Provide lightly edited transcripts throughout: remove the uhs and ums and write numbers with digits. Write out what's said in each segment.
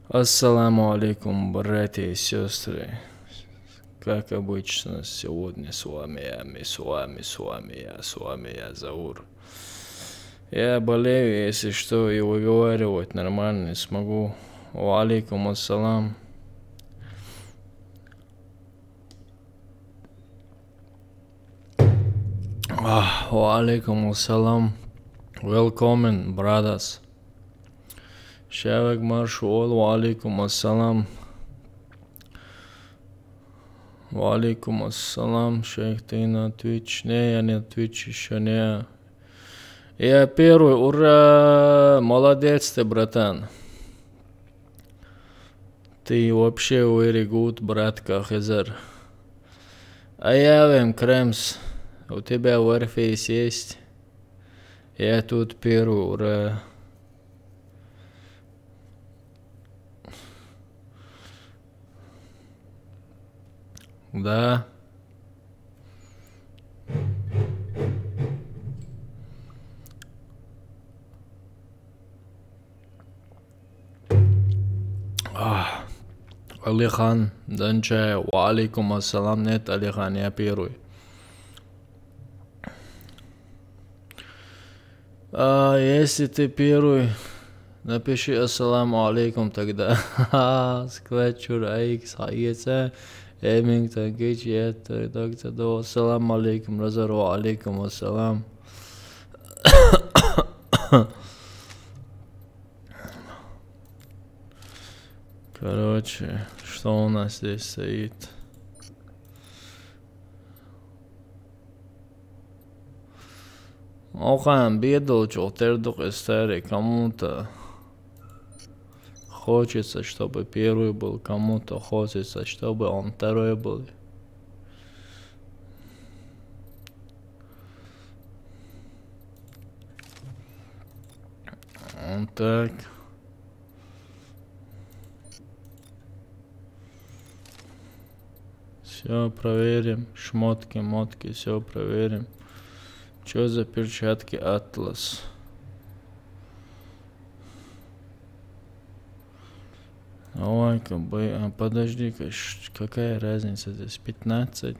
Ассаламу алейкум, братья и сестры. Как обычно, сегодня с вами я, Заур. Я болею, если что, и выговаривать нормально не смогу. Ва алейкум ассалам. Ва алейкум ассалам. Welcome, brothers. Шавак Маршуол, ва алейкум ассалам. Ва алейкум ассалам, шейх, ты на Twitch? Не, я не на Twitch еще не. Я первый, ура! Молодец ты, братан. Ты вообще very good, братка Хизар. А я вем, Кремс. У тебя Warface есть? Я тут первый, ура. Да. Алихан, Данчай, ва алейкум ассалам. Нет, Алихан, я первый. Если ты первый, напиши ассаламу алейкум тогда. Сквачур, айкс, хайеца. Эминг, тангич, это, доктор, до, ассаламу алейкум, разар, ва алейкум ассалам. Короче, что у нас здесь стоит? Охан, бедал, чолтердук, эстери, кому-то хочется, чтобы первый был, кому-то хочется, чтобы он второй был. Вот так. Все проверим. Шмотки, мотки, все проверим. Что за перчатки Атлас? Ой-ка, подожди-ка, какая разница здесь? 15.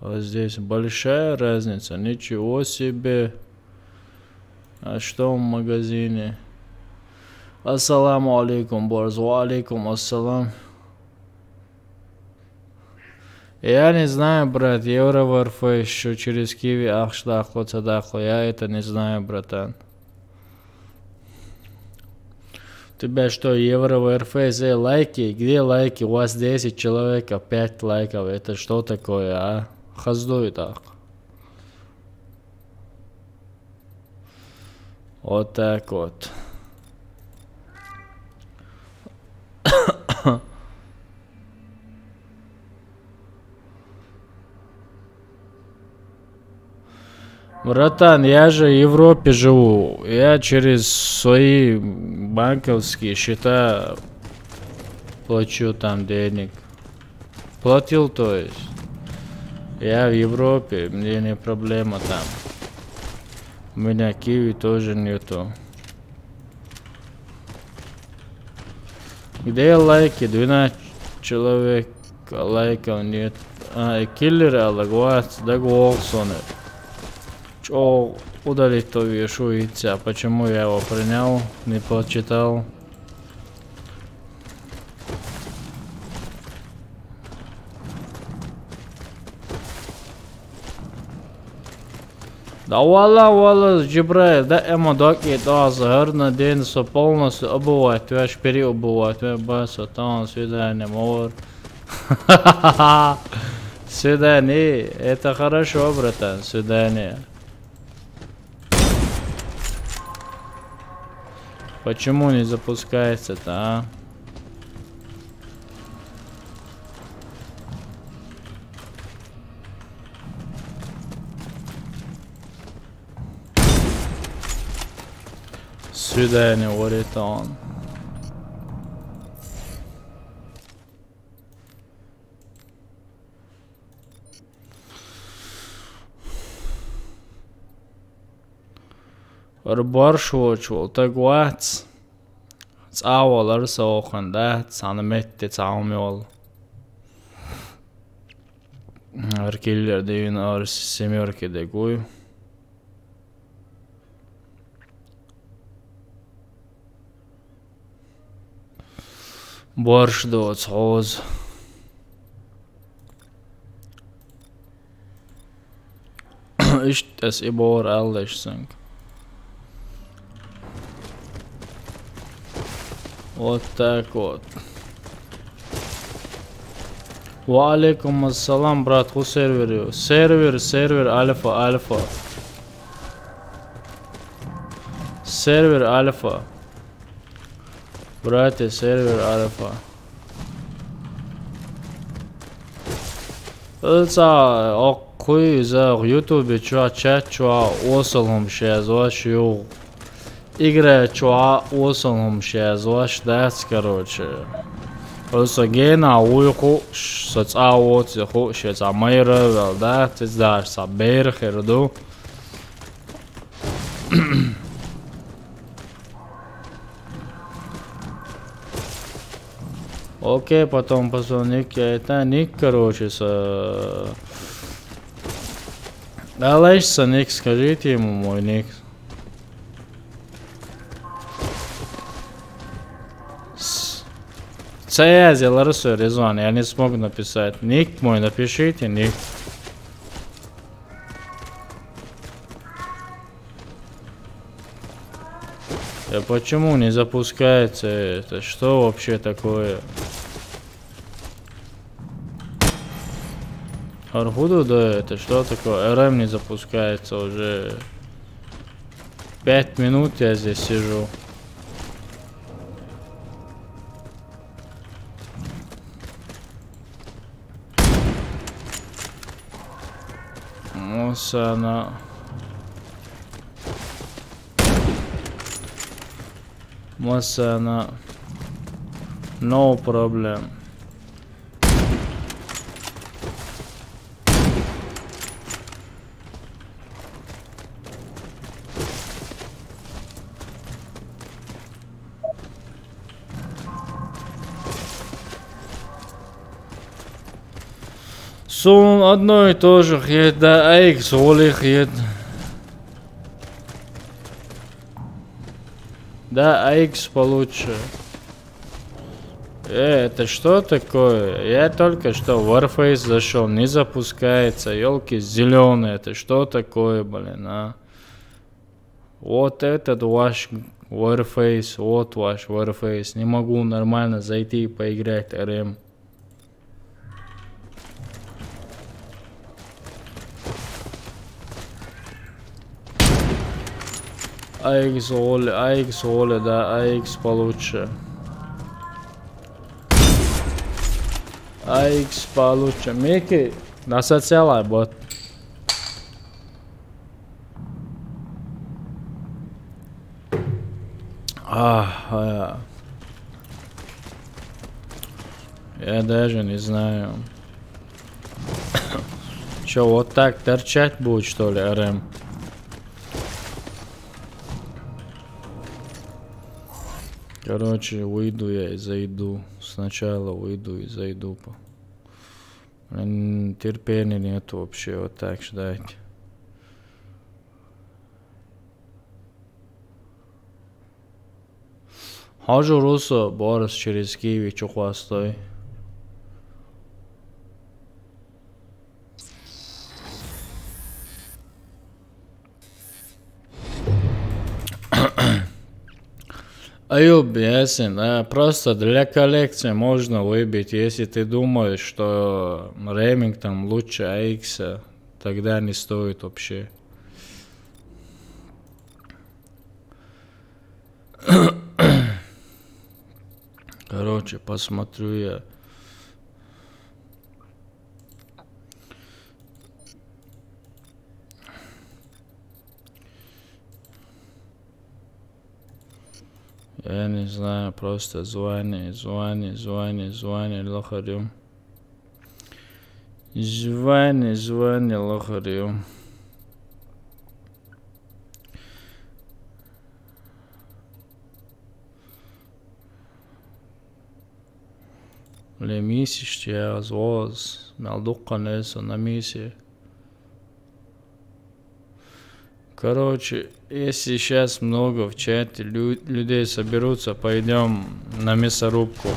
А здесь большая разница. Ничего себе. А что в магазине? Ассаламу алейкум, борз. Ва алейкум ассалам. Я не знаю, брат, евро Warface, что через Киви ахшлахло цадахло. Я это не знаю, братан. У тебя что, евро Warface, лайки? Где лайки? У вас 10 человек, 5 лайков. Это что такое, а? Хаздуй так. Вот так вот. Братан, я же в Европе живу. Я через свои банковские счета плачу там денег. Платил, то есть. Я в Европе, мне не проблема там. У меня Киви тоже нету. Где лайки? 12 человек лайков нет. Киллер алагуат, да Голсоне. О, удалить то вешу яйца. Почему я его принял, не почитал? Да валла, Джибраил, да эмо доки то загорно день со полностью обувать, ты аж переобувать, ты баса, там свидание, мор. Свидание, это хорошо, братан, свидание. Почему не запускается-то, а? Свидание, говорит он. Баршвочвал, так вац. წავალ არ საოხან და 13 წამოვალ Аркиллер Девин Арс семерки дегую. Борщ доц хоз. Ist es ibor alles sank. Вот так вот. Валейкум ассалам, брат, ху сервер. Сервер альфа. Сервер альфа. Братья, сервер альфа. Это окей за YouTube чат осалом сейчас ваш ю. Игра осалом сейчас ваш дац, короче. Also gena uiku sacawot khu sheza mayra vel da tizdar saber khirdu Окей, потом позвоник, это ник, короче, Алайшса ник, скажите ему мой ник. Цезелар все резон, я не смог написать. Ник мой, напишите, ник. Почему не запускается это? Что вообще такое? Архуду, да, это что такое? РМ не запускается уже 5 минут я здесь сижу. Мосана. No problem. Сон одно и то же, да, AX Олег ед. Да, AX получше. Это что такое? Я только что в Warface зашел, не запускается, елки зеленые, это что такое, блин, а? Вот этот ваш Warface, вот ваш Warface, не могу нормально зайти и поиграть РМ. AX Оле, да, AX получше. AX получше. Мики, насоциалай, бот. Я даже не знаю. Чё, вот так торчать будет, что ли, РМ? Короче, выйду я и зайду. Сначала выйду и зайду. Терпения нет вообще, вот так ждать. Хожу Руссо, Борис через Киев, Чухвастой. Аюб, ясен, просто для коллекции можно выбить, если ты думаешь, что Ремингтон лучше AX, тогда не стоит вообще. Короче, посмотрю я. Я не знаю, просто звони, лохарю. Звони, лохарю. месяц я воз, малдука несу на миссии. Короче, если сейчас много в чате людей соберутся, пойдем на мясорубку.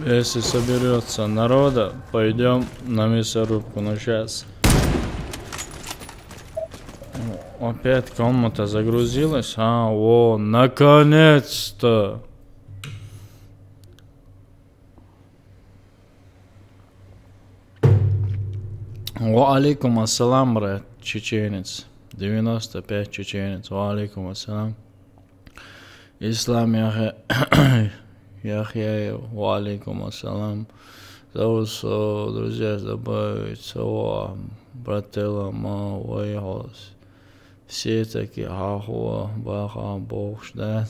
Если соберется народа, пойдем на мясорубку. Но сейчас опять комната загрузилась. Наконец-то! Алейкум ассалам, брат, чеченец. 95 чеченец. Алейкум ассалам. Ислам Яхьяев. Алейкум ассалам. Зовут друзья добавить слова брателла Мавайхос. Все такие хахуа, баха, бог ждет.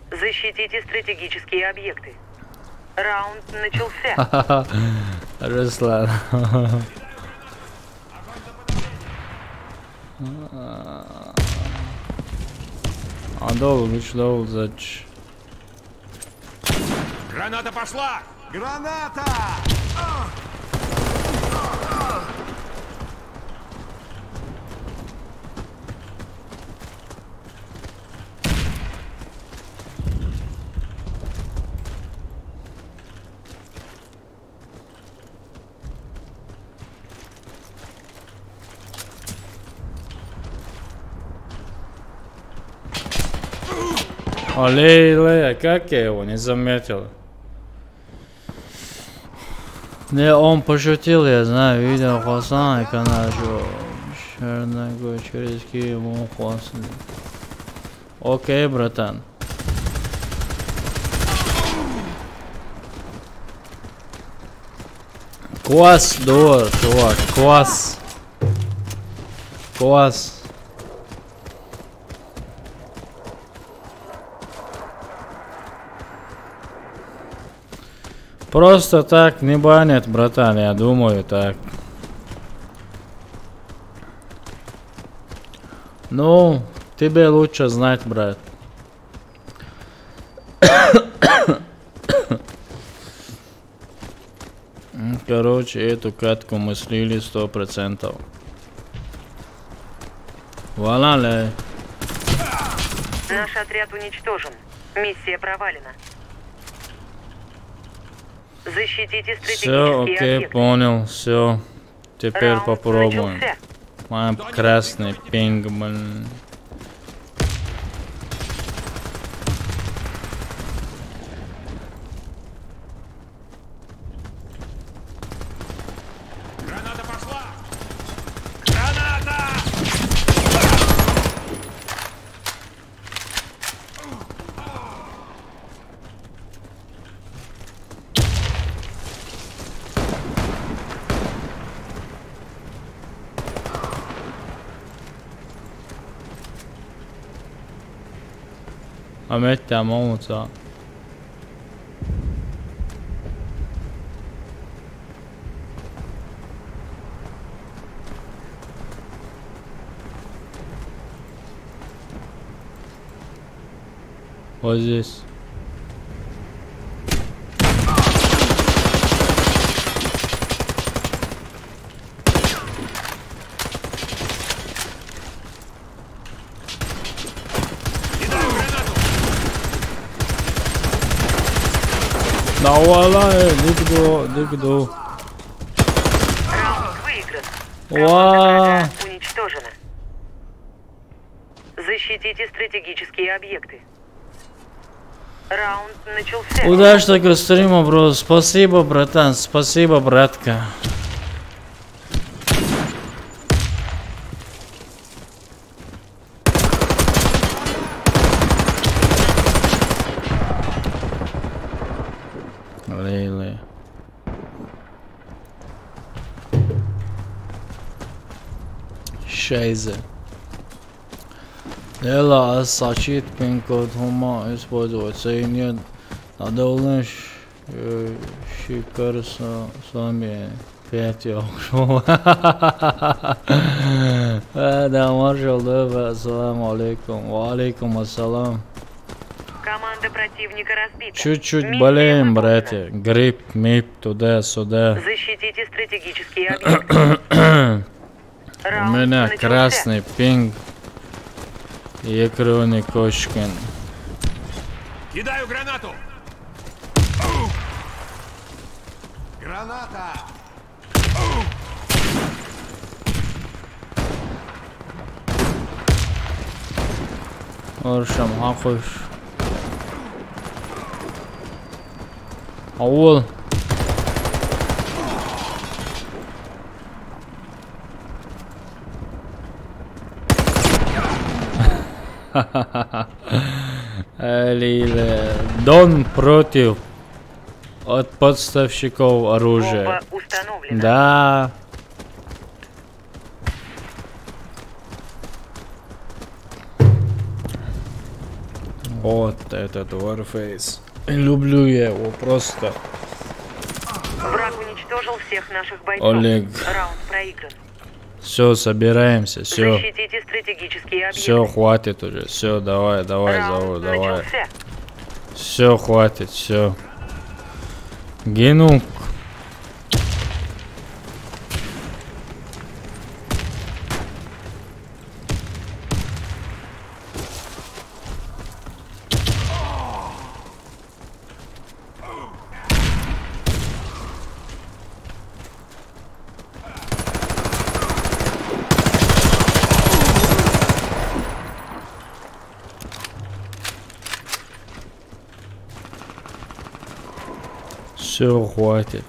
Защитите стратегические объекты. Раунд начался. Руслан. Адол, вышел зач. Граната пошла! Граната! Олей, как я его не заметил? Не, он пошутил, я знаю, видел Хасан и канажу. Черногой через Киеву Хасан. Окей, братан. Квас, дур, чувак, квас. Квас. Просто так не банят, братан, я думаю так. Ну, тебе лучше знать, брат. Короче, эту катку мы слили 100%. Валале. Наш отряд уничтожен. Миссия провалена. Защитите стратегические Все, окей, объекты. понял, все. Теперь Раунд попробуем. начался. Мой красный пинг, блин. Граната пошла! Граната! Ahmet ya Mahmut ya. Вот здесь. Давай, дигду. Раунд выигран. Ва. Команда уничтожена. Защитите стратегические объекты. Раунд начался. Удачного стрима, бро. Спасибо, братан. Спасибо, братка. Лейле. Шайзе. Ела сачит пин-код хума использовать. Нет, надо улучшить Çıkarsa sami pet yok. Да, маршал, ассаламу алейкум. Ва алейкум ассалам. Команда противника разбита. Чуть-чуть Миссия болеем, выполнена. братья. Грипп, мип, туда-сюда. Защитите стратегические объекты. У Раунд меня начался. красный пинг. И Крони Кошкин. Кидаю гранату. Граната. Оршам, ахуш. Ауыл. Алиле. Дон против от подставщиков оружия. Бомба установлена. Да. Вот этот Warface. Люблю я его просто. Враг уничтожил всех наших бойцов. Олег. Раунд проигран. Все, собираемся, все. Защитите стратегические объекты. Все, хватит уже. Все, давай, давай, Раунд давай. начался. Все, хватит, все. Генук. Все, хватит.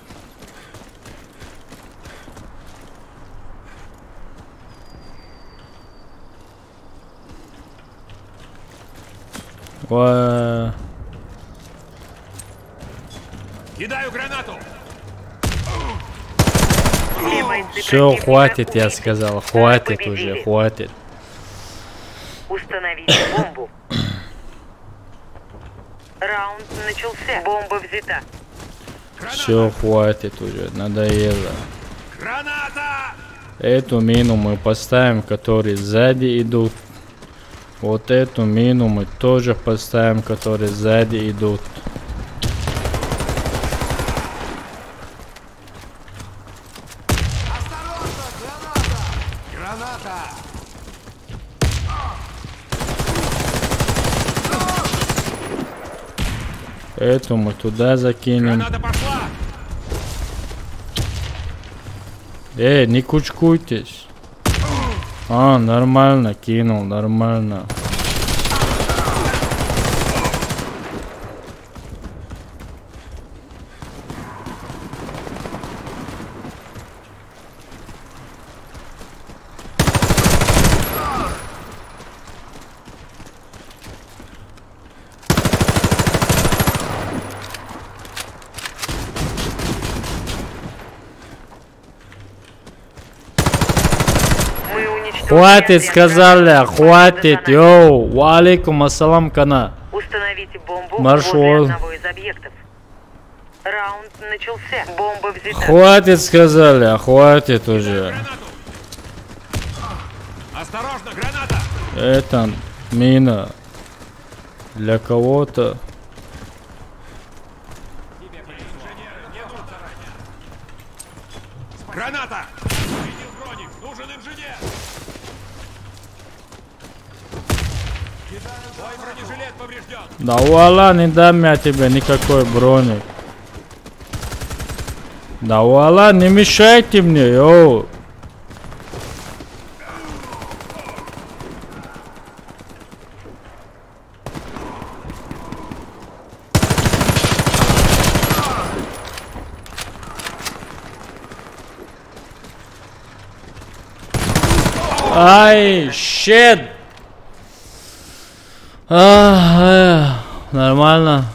Кидаю гранату. Все бойцы Все, противника хватит, я убиты. сказал. Хватит Победили. уже, хватит. Установите бомбу. Раунд начался. Бомба взята. Все, хватит уже, надоело. Граната. Эту мину мы поставим, которые сзади идут. Вот эту мину мы тоже поставим, которые сзади идут. Граната. Эту мы туда закинем. Граната пошла. Не кучкуйтесь. А, нормально, кинул, нормально. Мы уничтожили Хватит, отряд сказали, врага. хватит, Бомба йоу. Ва алейкум ассалам, кана. Установите бомбу Маршал. возле одного из объектов. Раунд начался. Бомба взята. Хватит, сказали, хватит уже. Гранату. Осторожно, граната. Это мина для кого-то. Граната. Видел броник. Нужен инженер. Твой бронежилет поврежден. Да вуаля, не дам я тебе никакой броник. Да вуаля, не мешайте мне, йоу. Ай, щет. Нормально.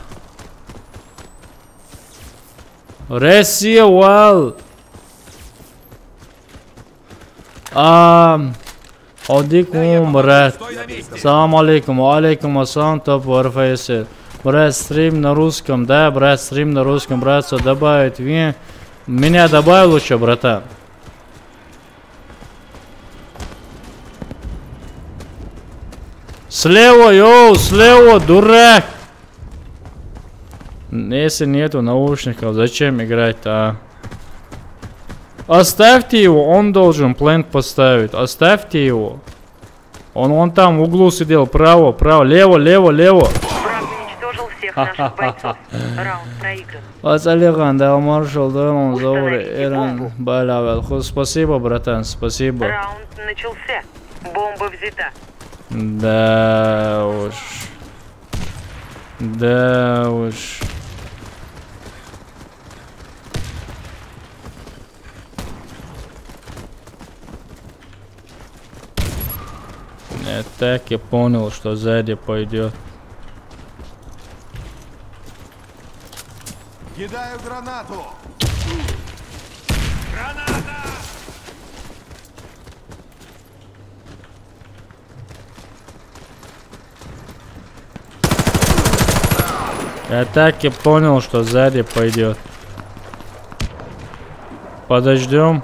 Россия, вал. Алейкум, брат. Салам алейкум, алейкум ассалам, топ Warface. Брат, стрим на русском. Да, брат, стрим на русском. Братство, добавить. Меня добавил лучше, братан. Слева, йоу, слева, дурак. Если нету наушников, зачем играть-то, а? Оставьте его, он должен планк поставить. Оставьте его. Он вон там в углу сидел. Право, право, лево, лево, лево. Враг уничтожил всех наших бойцов. Раунд проигран. Васалихан, да, маршал, да, он зовут Иран Балавел. Спасибо, братан, спасибо. Раунд начался. Бомба взята. Да уж. Да уж. Я так и понял, что сзади пойдет. Кидаю гранату. Граната! Я так и понял, что сзади пойдет. Подождем,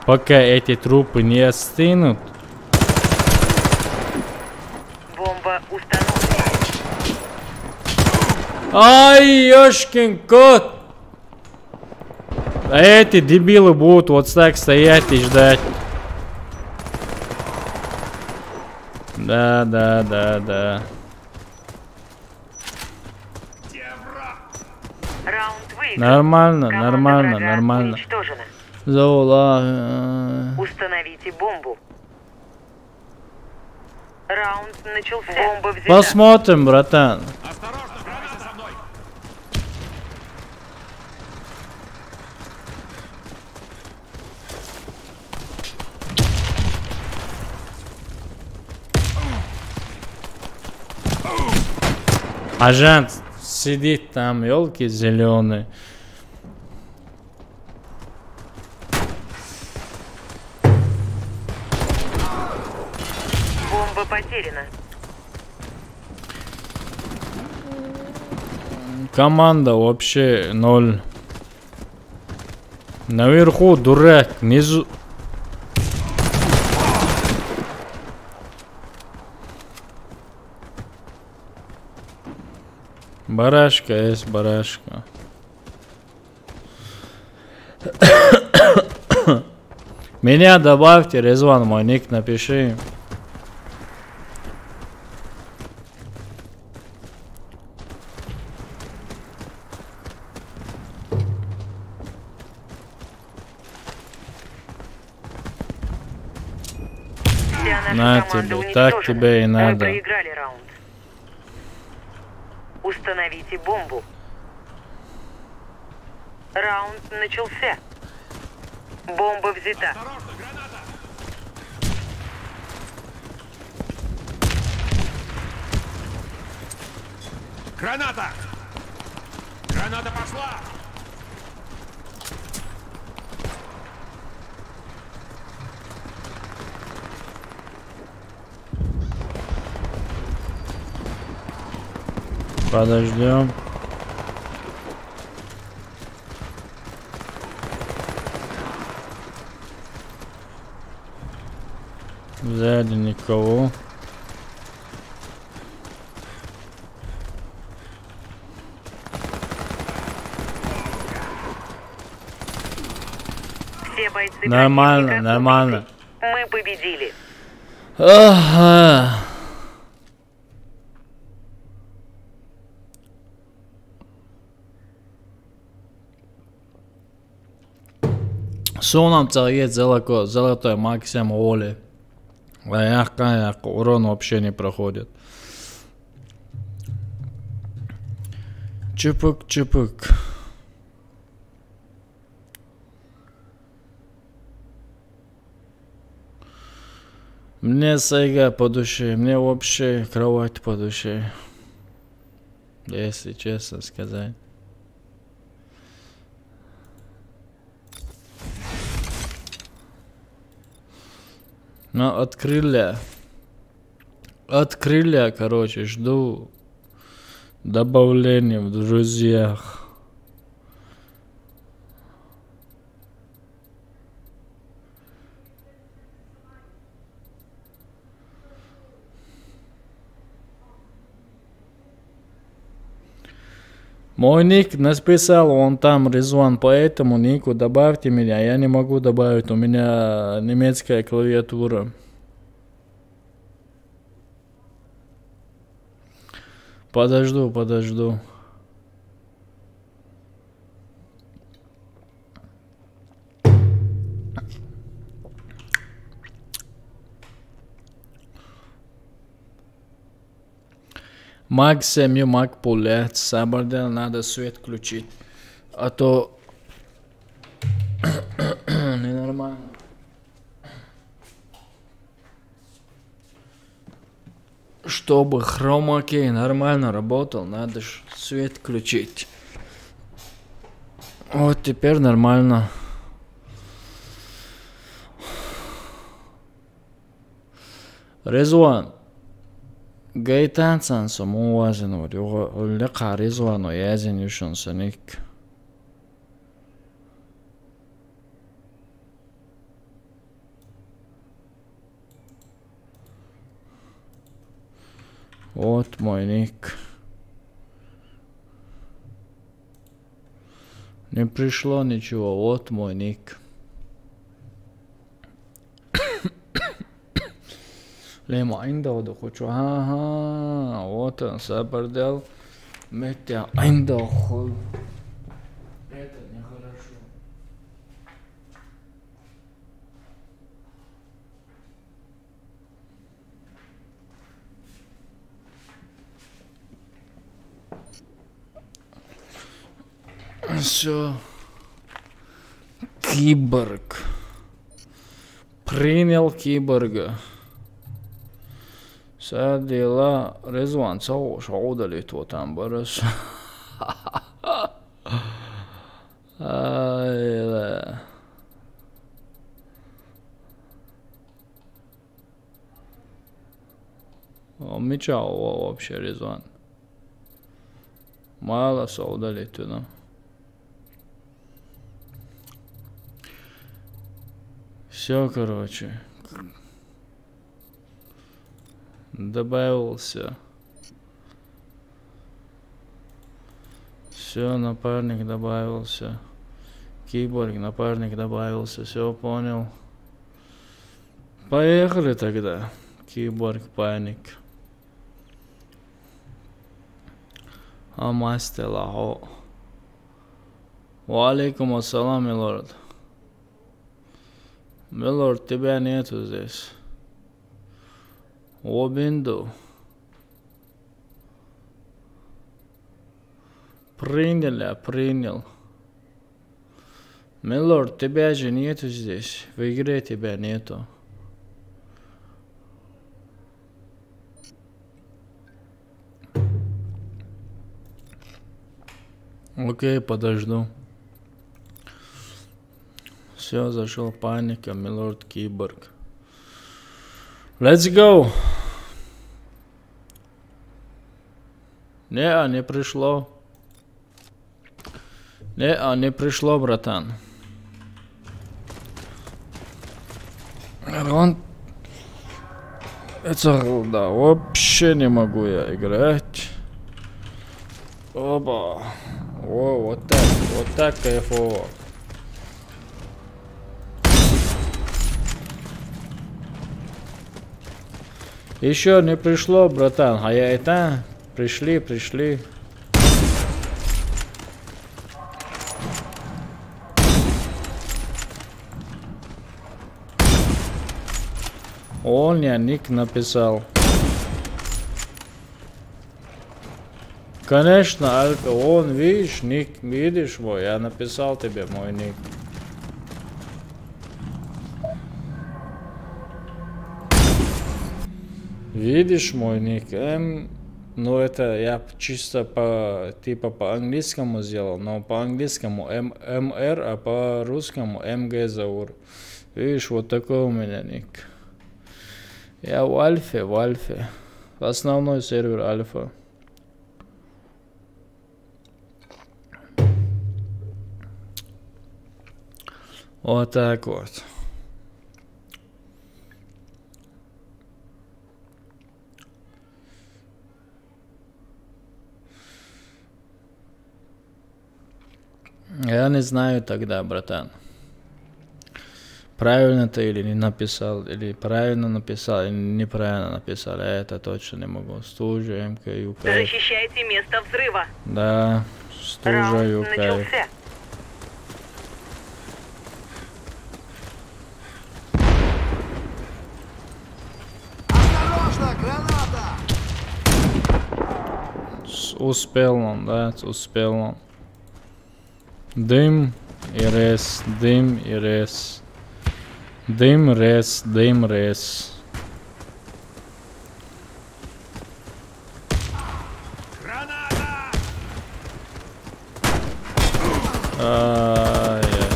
пока эти трупы не остынут. Бомба установлена. Ай, ёшкин кот! А эти дебилы будут вот так стоять и ждать. Да. Раунд выигран. Нормально, Команда нормально, врага нормально. уничтожена. Заула. Установите бомбу. Раунд начался. Бомба взята. Посмотрим, братан. Осторожно, граната со мной. Ажант сидит там, елки зеленые. Бомба потеряна. Команда вообще 0. Наверху дурак, внизу. Барашка есть, барашка. Меня добавьте, Резван, мой ник напиши. Вся наша На команда тебе, так уничтожена. тебе и Мы надо. проиграли раунд. Установите бомбу. Раунд начался. Бомба взята. Осторожно, граната! Граната! Граната пошла! Подождем. Сзади никого. Все бойцы Нормально, противника нормально. убиты. Мы победили. Ага. Что нам целует золотой максимум Оли? Урон вообще не проходит. Чупык. Мне сайга по душе, мне вообще кровать по душе. Если честно сказать. Но открыли, короче, жду Добавление в друзьях. Мой ник написал, он там Резван, поэтому нику добавьте меня. Я не могу добавить, у меня немецкая клавиатура. Подожду. Маг семью, маг пулять. Сабардел, надо свет включить. А то ненормально. Чтобы хромакей нормально работал, надо ж свет включить. Вот теперь нормально. Резван. Гейтан сансом уазен var. Лека Резван o язен юшон саник. Вот мой ник. Не пришло ничего. Вот мой ник. Лема айнда хочу. Ага, вот он, Сабардел. Метя айнда хуй. Это нехорошо. Все. Киборг. Принял киборга. Садила Резван шоу удалит вот там барас. Он мечал вообще Резван. Мало удалит туда. Все, короче. Добавился. Все, напарник добавился. Киборг, напарник добавился. Все, понял. Поехали тогда. Киборг, паник. Амастелахо. Валейкум ассалам, милорд. Милорд, тебя нету здесь. Обинду. Принял. Милорд, тебя же нету здесь. В игре тебя нету. Окей, подожду. Все, зашел паника, милорд Киборг. Let's go! Не пришло. Не пришло, братан. Он... Это, да, вообще не могу я играть. Оба. О, вот так кайфово. Еще не пришло, братан, а я это... Пришли. Он мне ник написал. Конечно, Алька, он, видишь, ник, видишь мой, я написал тебе мой ник. Видишь мой ник? Ну это я чисто по типа по английскому сделал, но по английскому МР, а по русскому МГ Заур. Видишь, вот такой у меня ник. Я в Альфе. Основной сервер Альфа. Вот так вот. Я не знаю тогда, братан. Правильно ты или не написал, или правильно написал, или неправильно написал. Я это точно не могу. Стужа, МК, ЮК. Защищайте место взрыва. Да, стужа, Раунд ЮК. начался. Осторожно, граната! Успел он, да, успел он. Дым и рез, дым и рез. Дым, рез, дым, рез. Граната! Ай-яй.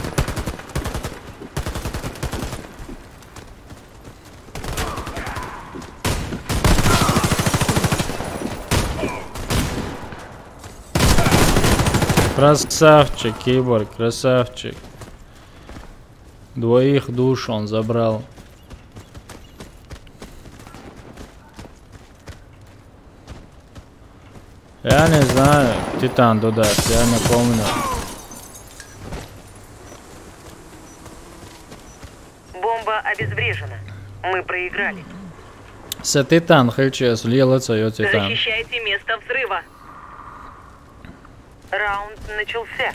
Красавчик, киборг, красавчик. Двоих душ он забрал. Я не знаю, Титан туда, я не помню. Бомба обезврежена. Мы проиграли. Се Титан, хелчес, лилаца йо Титан. Защищайте место взрыва. Раунд начался.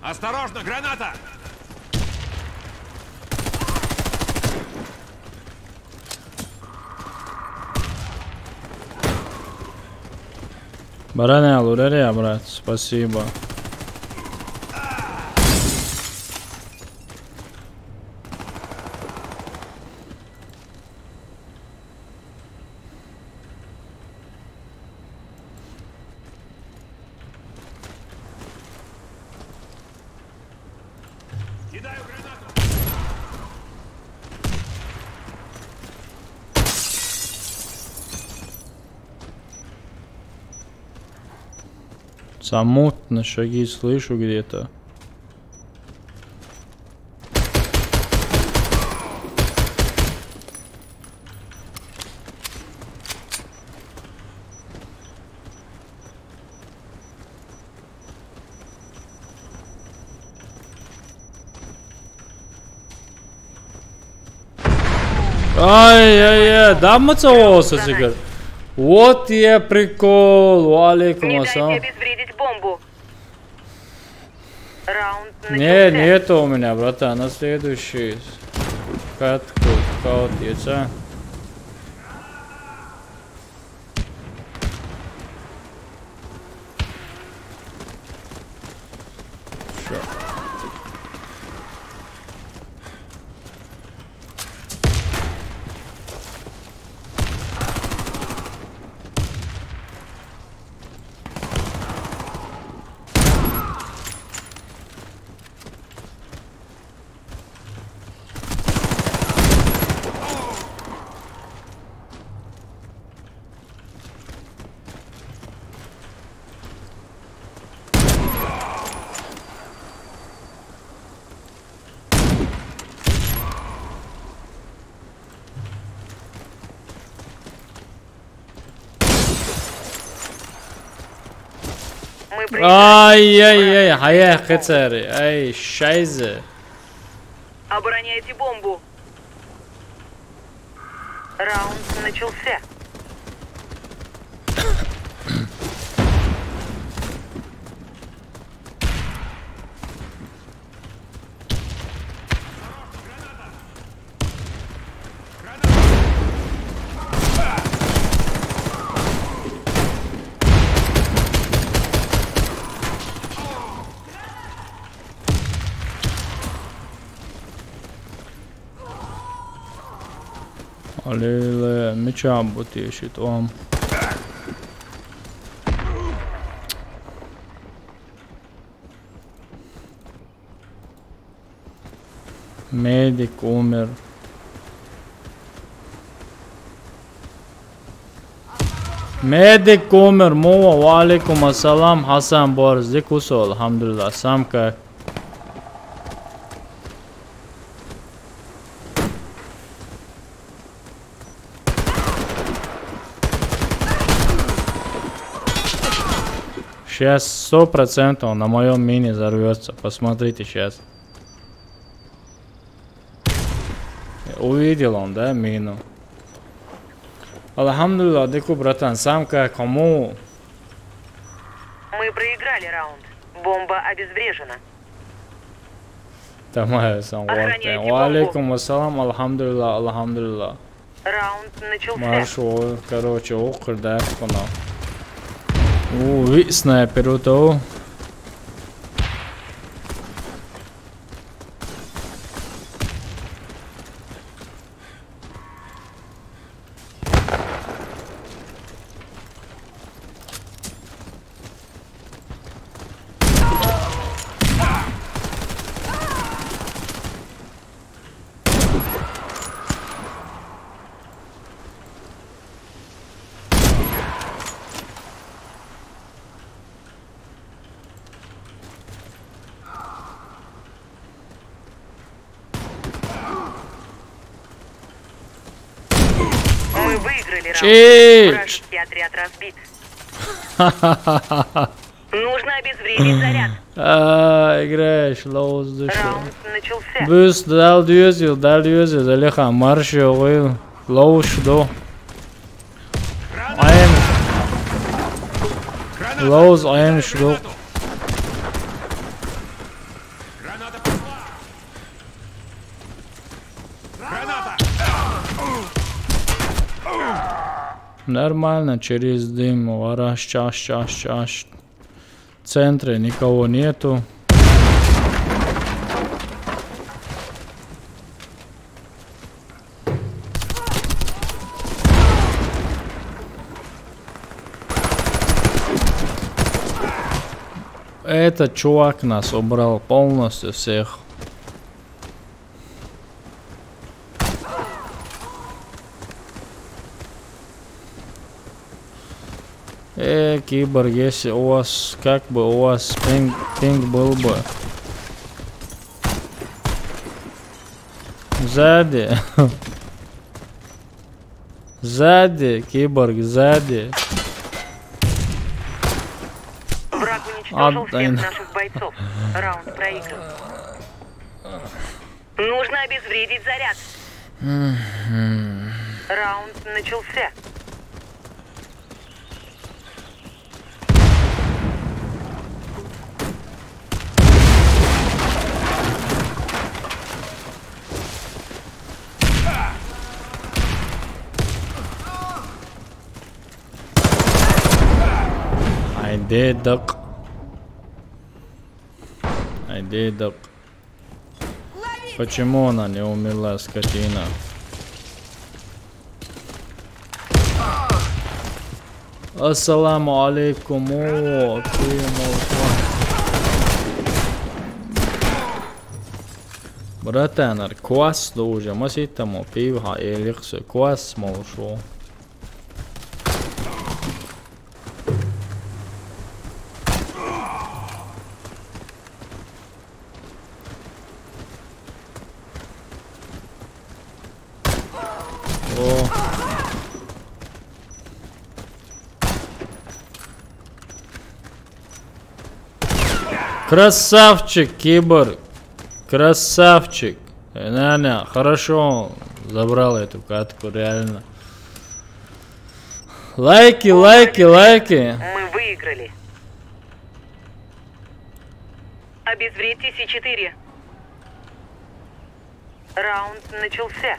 Осторожно, граната! Баранял, ударя, брат, спасибо. Кидаю гранату! Замутно шаги слышу где-то. Ай-яй-яй, да мацаоса сигар. Вот я прикол, алейкум Не дайте ассалам. обезвредить бомбу. Раунд Не, начался. нету у меня, братан, на следующий. Катку, каут яйца. Мы проиграли. Ай-яй-яй, хая хыцари, ай, шайзе. Обороняйте бомбу. Раунд начался. Alile, mičām būtu tieši tom. Медик умер. Медик умер. Мова, ва алейкум ассалам. Хасан Борис. Дик усол, алхамдулилlah. Сам как? Сейчас 100% на моем мини взорвется. Посмотрите сейчас. Увидел он, да, мину? Алхамдулилlah, дику, братан, сам как, кому? Мы проиграли раунд. Бомба обезврежена. Тамай, сам Охраняйте ва бомбу. алейкум ассалам, алхамдулилlah, алхамдулилlah. Раунд начался. Марш, короче, охр, да, куна. Ви снайпер ото. Мы выиграли раунд. Чич! Вражеский отряд разбит. Нужно обезвредить заряд. Играешь, лоуз душу. Раунд начался. Бюст, дал 200, залеха, марш йоғыл. Лоуш до. Айм, Граната! лоуз айм шдо. Граната пошла! Граната! Нормально, через дым, вараш, чаш. В центре никого нету. Этот чувак нас убрал полностью всех. Киборг, если у вас, как бы у вас пинг был бы. Сзади. Сзади, киборг, сзади. Враг уничтожил Отдай. всех наших бойцов. Раунд проигран. Нужно обезвредить заряд. Раунд начался. Айдедок. Почему она не умерла, скотина? Ассаламу алейкум. О, ты молчал. Братан, квас должен. Маситому пивха и лихсу. Квас молчал. Красавчик, киборг. Красавчик. Наня, хорошо забрал эту катку, реально. Лайки. Мы выиграли. Обезвредьте С4. Раунд начался.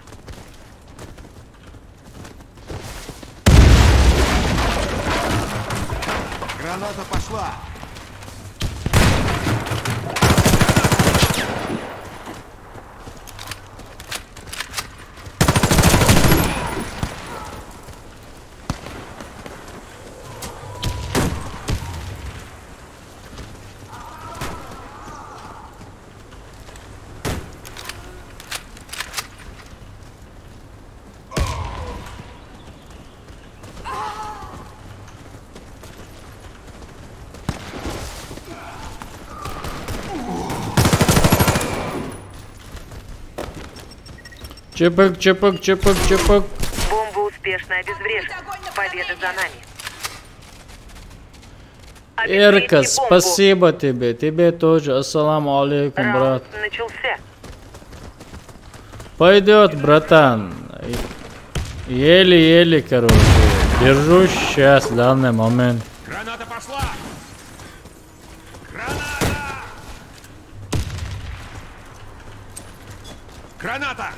Граната пошла! Чепок, чепок, чепок, чепок. Бомба успешно обезврежена. Победа за нами. Эрка, Обезвредьте бомбу. спасибо тебе. Тебе тоже. Ассаламу алейкум, брат. Раунд начался. Пойдет, братан. Еле-еле, короче. Держусь сейчас, в данный момент. Граната пошла! Граната! Граната!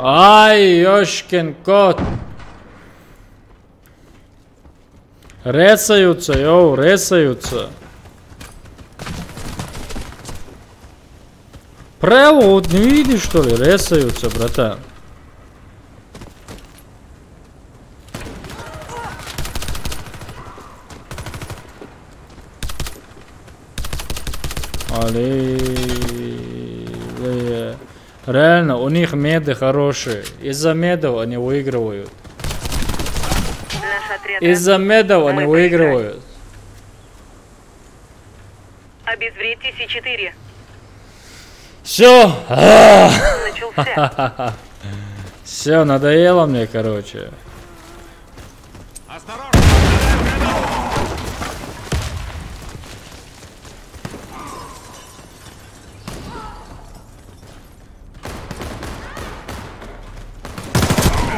Ай, ёшкин кот. Ресаются, йоу, ресаются. Право, вот не видишь, что ли? Ресаются, братан. Аллилуйя. Реально, у них меды хорошие. Из-за медов они выигрывают. Наш отряд Из-за медов они Мы выигрывают. обезвредьте С4. Все. Начался. Все, надоело мне, короче. Осторожно!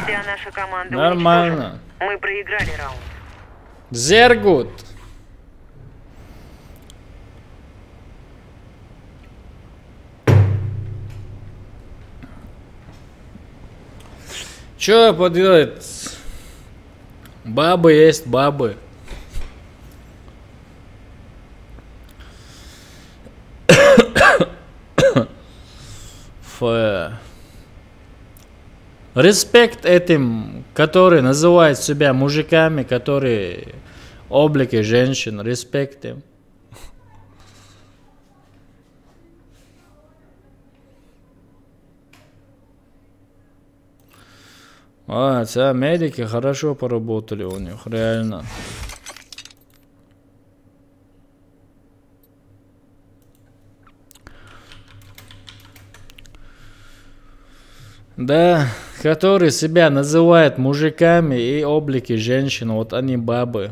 Вся наша команда Нормально. уничтожена. Мы проиграли раунд. Зергут. Чё поделать? Бабы есть бабы. Респект этим, которые называют себя мужиками, которые облики женщин. Респект им. Медики хорошо поработали у них, реально. Да, которые себя называют мужиками и облики женщин, вот они бабы.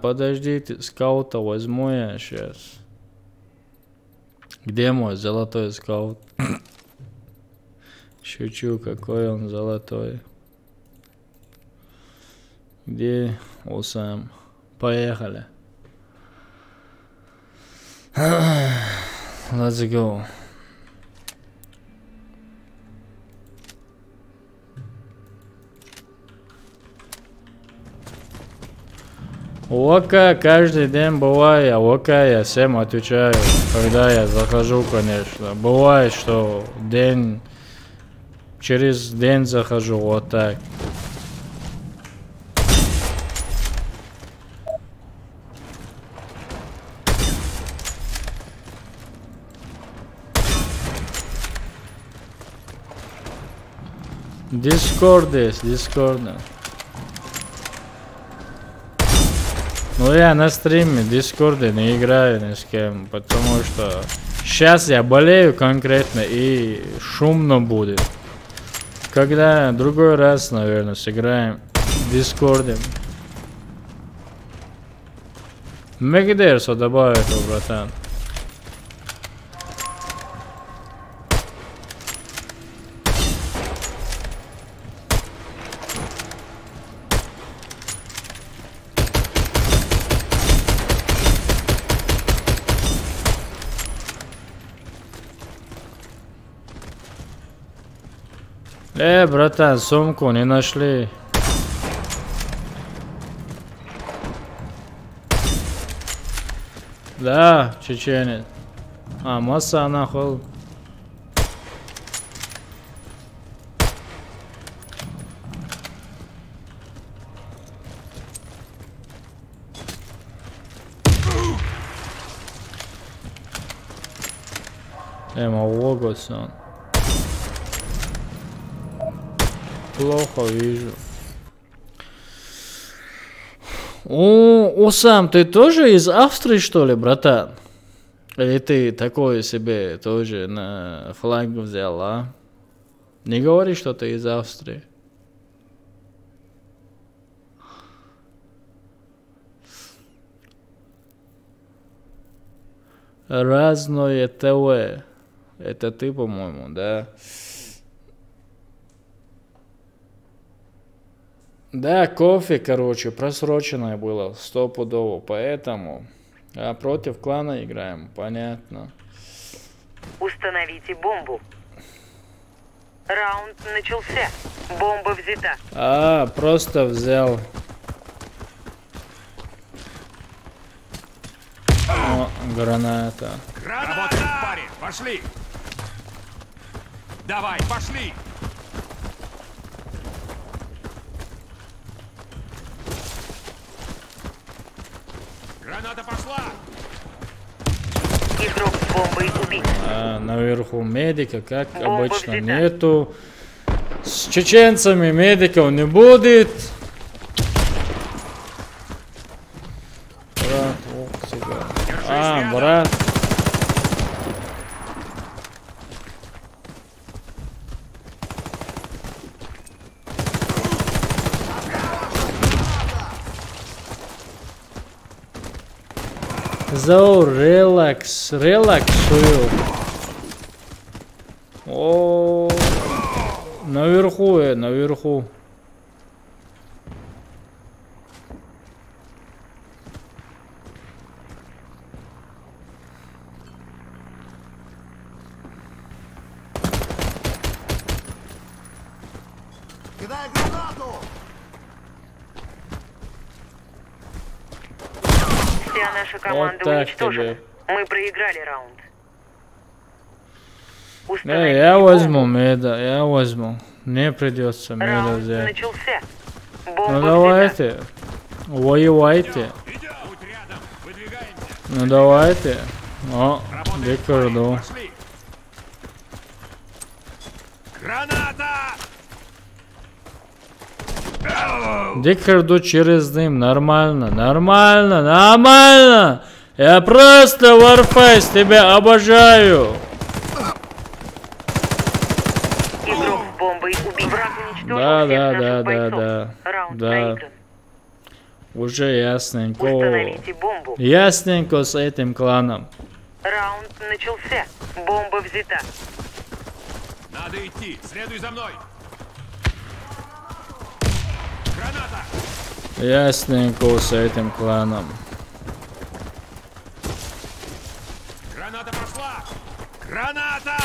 Подождите, скаута возьму я сейчас. Где мой золотой скаут? Шучу, какой он золотой. Где Усам? Поехали. Let's go. Ока каждый день бывает, ока я всем отвечаю, когда я захожу, конечно. Бывает, что день, через день захожу, вот так. Дискорд есть, Дискорд. Ну я на стриме Дискорде не играю ни с кем, потому что сейчас я болею конкретно и шумно будет. Когда другой раз, наверное, сыграем в Дискорде. Мегдерсо добавит, братан. Братан, сумку не нашли. Да, чеченец. Масса нахуй. Эма Уогосон. Плохо вижу. О, сам, ты тоже из Австрии, что ли, братан? Или ты такой себе тоже на флаг взял, а? Не говори, что ты из Австрии. Разное ТВ. Это ты, по-моему, да? Да, кофе, короче, просроченное было, стопудово, поэтому против клана играем, понятно. Установите бомбу. Раунд начался. Бомба взята. Просто взял. О, граната. Работаем в паре. Пошли. Давай, пошли. Граната пошла. Игрок с бомбой убит. Наверху медика, как Бомба обычно, взята. нету. С чеченцами медиков не будет. Брат, ох, тебя. Держись рядом. Брат. Заур, релаксую. О, наверху. Кидай гранату. Вся наша команда так уничтожена. тебе. Мы проиграли раунд. Я Установите возьму бомбу. меда, я возьму. Не придется меда Раунд взять. начался. Ну Бомба взята. давайте. Воевайте. Идем. Будь рядом. Выдвигаемся. Ну давайте. О, Работаем в паре. Дикарду. Пошли. Граната. Дикарду через дым. Нормально. Я просто Warface тебя обожаю. Игрок с бомбой убит. Враг уничтожил Да, всех да, наших да, бойцов. да. Раунд Да. проигран. Уже ясненько. Установите бомбу. Ясненько с этим кланом. Раунд начался. Бомба взята. Надо идти. Следуй за мной. Граната. Ясненько с этим кланом. Граната пошла. Граната.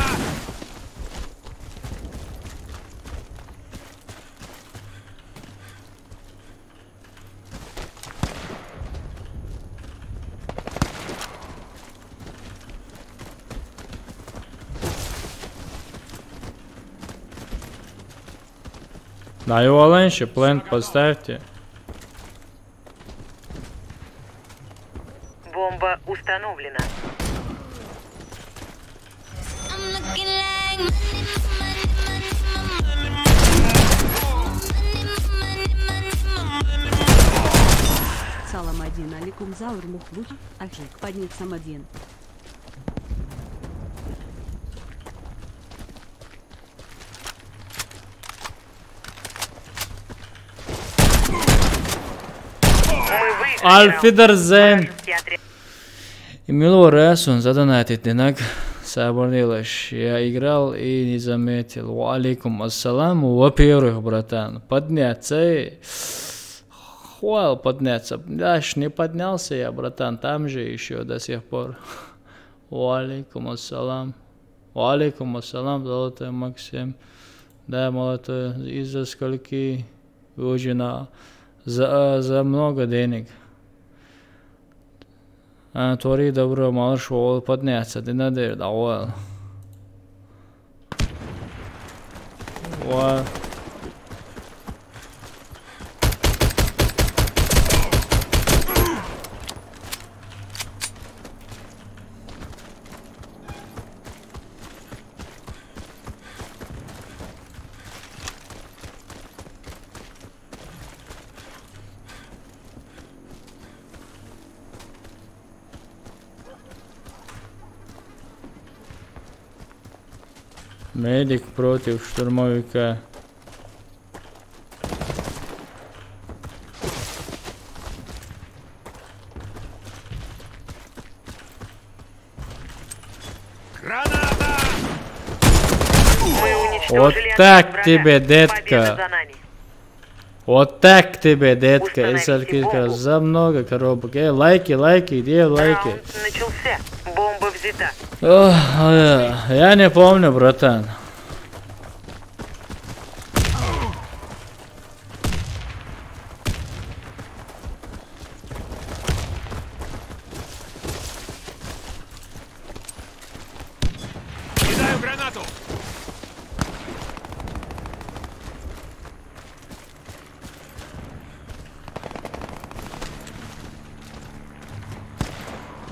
На Юваленше плент поставьте. Бомба установлена. I'm looking like Салам один алейкум заур мухлуч, альчик поднять сам один. Мы выиграли Альфидерзен. раунд. Вражеский отряд. Мило раз он задонатит денег. Соборнилась. Я играл и не заметил. Ва алейкум ассалам. Во-первых, братан, подняться. Хвал подняться. Даже не поднялся я, братан. Там же еще до сих пор. Ва алейкум ассалам. Ва алейкум ассалам, золотой Максим. Да, молодой. Из-за скольки выжена. За много денег. Твори добро, малыш, ол подняться, ты надо, давай. Ва. Медик против штурмовика. Граната! Мы уничтожили Вот отряд так врага. тебе, детка. Победа за нами. Вот так тебе, детка. Установите Эсалкирка, бомбу. за много коробок. Лайки, лайки, где лайки? Раунд начался. Бомба взята. Ох, я не помню, братан. Кидаю гранату!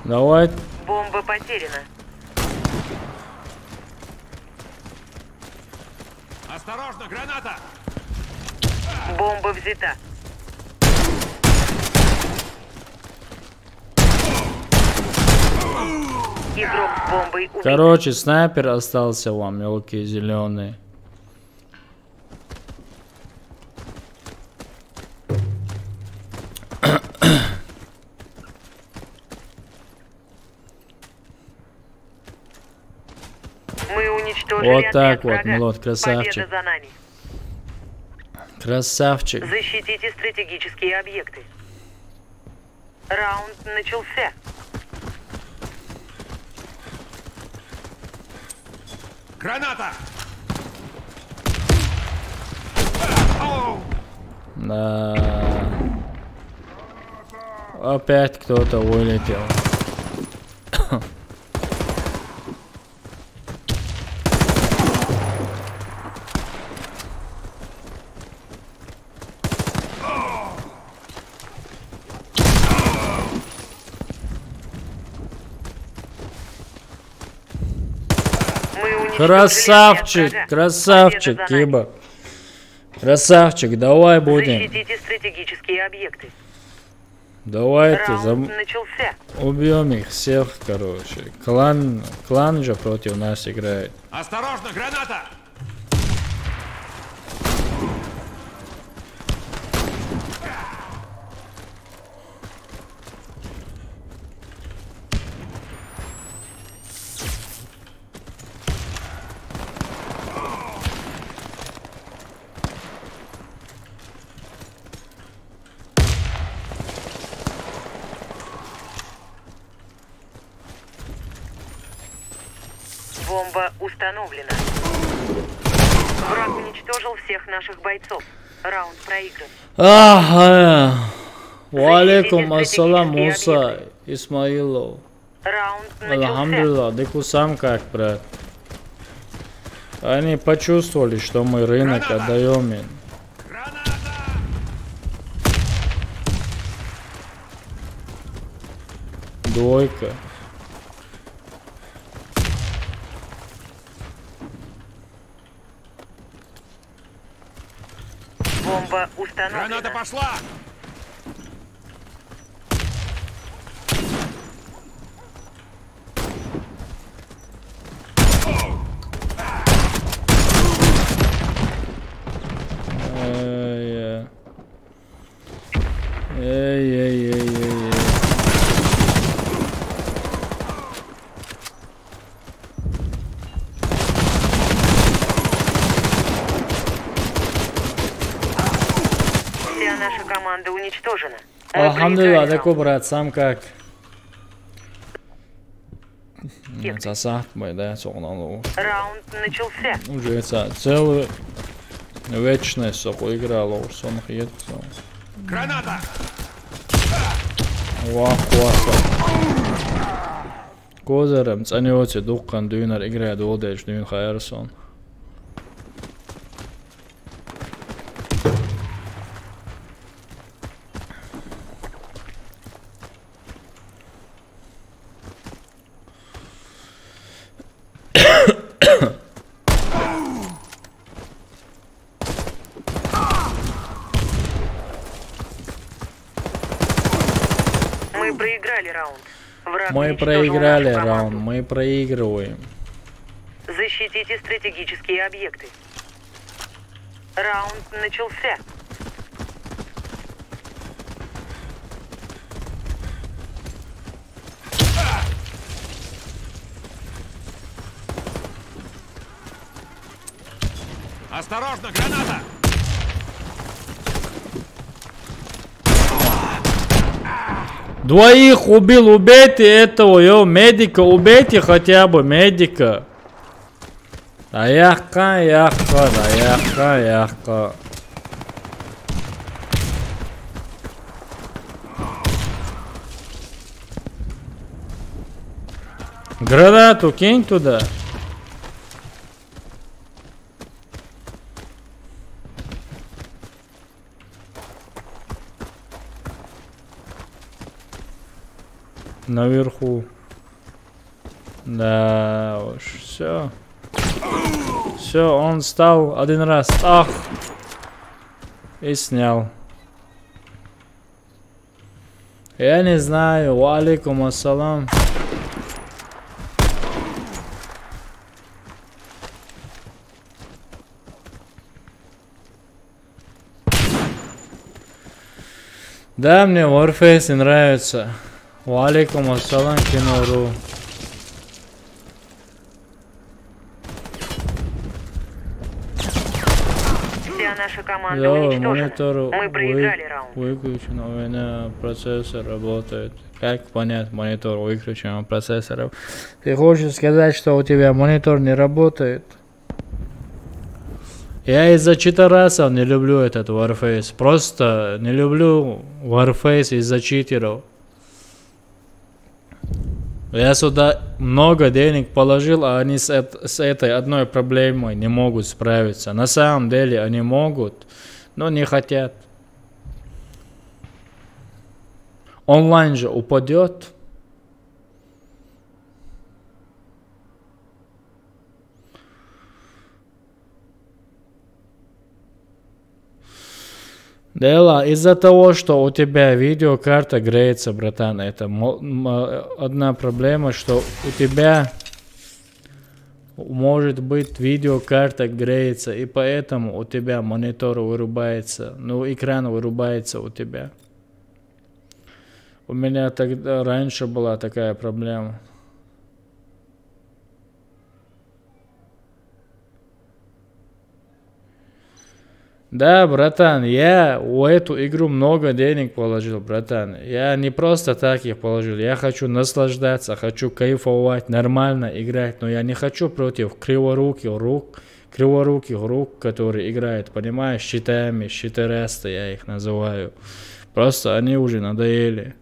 Давай. Бомба потеряна. Осторожно, граната! Бомба взята. Игрок с бомбой убит. Короче, снайпер остался вам, мелкие зеленые. Мы уничтожили Вот отряд так вот, врага. Милот, красавчик. Победа за нами. Красавчик. Защитите стратегические объекты. Раунд начался. Граната! Да. Опять кто-то вылетел. Мы уничтожили Красавчик, отряд врага. красавчик, Победа за нами. Киба. Красавчик, давай будем. Защитите стратегические объекты. Давайте Раунд начался. убьем их всех, короче. Клан же против нас играет. Осторожно, граната! Бомба установлена. Враг уничтожил всех наших бойцов. Раунд проигран. Валейкум ассалам, стратегические Муса Исмаилов. Раунд начался. Алхамдулилlah, ты сам как, брат? Они почувствовали, что мы рынок Граната! отдаем им. Граната! Двойка. Бомба Граната установлена. пошла! Эй. Вся наша команда уничтожена. Мы Алхамдулилlah, проиграли такой, раунд. брат, сам как. Засахт мой, да, соғнан. Раунд начался. Уже целую вечность соқ играл, уж сон хиет. Граната! Вах. Козерем, цаниоце дуккан дүйнер играет одеж дүйн хайерсон. Мы проиграли раунд. Враг Мы уничтожил проиграли нашу команду. раунд, мы проигрываем. Защитите стратегические объекты. Раунд начался. Осторожно, граната! Двоих убил, убейте этого, медика, убейте хотя бы, медика. Аяққа. Гранату кинь туда. Наверху. Да уж, все. Все, он встал один раз. Ах! И снял. Я не знаю. Ва алейкум ассалам. Да, мне Warface нравится. Ва алейкум ассалам, Кинору. Вся наша команда уничтожена. Мы проиграли раунд. Выключен, у меня процессор работает. Как понять, монитор выключен, процессор. Ты хочешь сказать, что у тебя монитор не работает? Я из-за читерасов не люблю этот Warface. Просто не люблю Warface из-за читеров. Я сюда много денег положил, а они с этой одной проблемой не могут справиться. На самом деле они могут, но не хотят. Онлайн же упадет. Дело из-за того, что у тебя видеокарта греется, братан. Это одна проблема, что у тебя может быть видеокарта греется, и поэтому у тебя монитор вырубается, ну экран вырубается у тебя. У меня тогда раньше была такая проблема. Да, братан, я в эту игру много денег положил, братан. Я не просто так их положил. Я хочу наслаждаться, хочу кайфовать, нормально играть. Но я не хочу против криворуких рук, которые играют, понимаешь, щитами, щитерасты я их называю. Просто они уже надоели.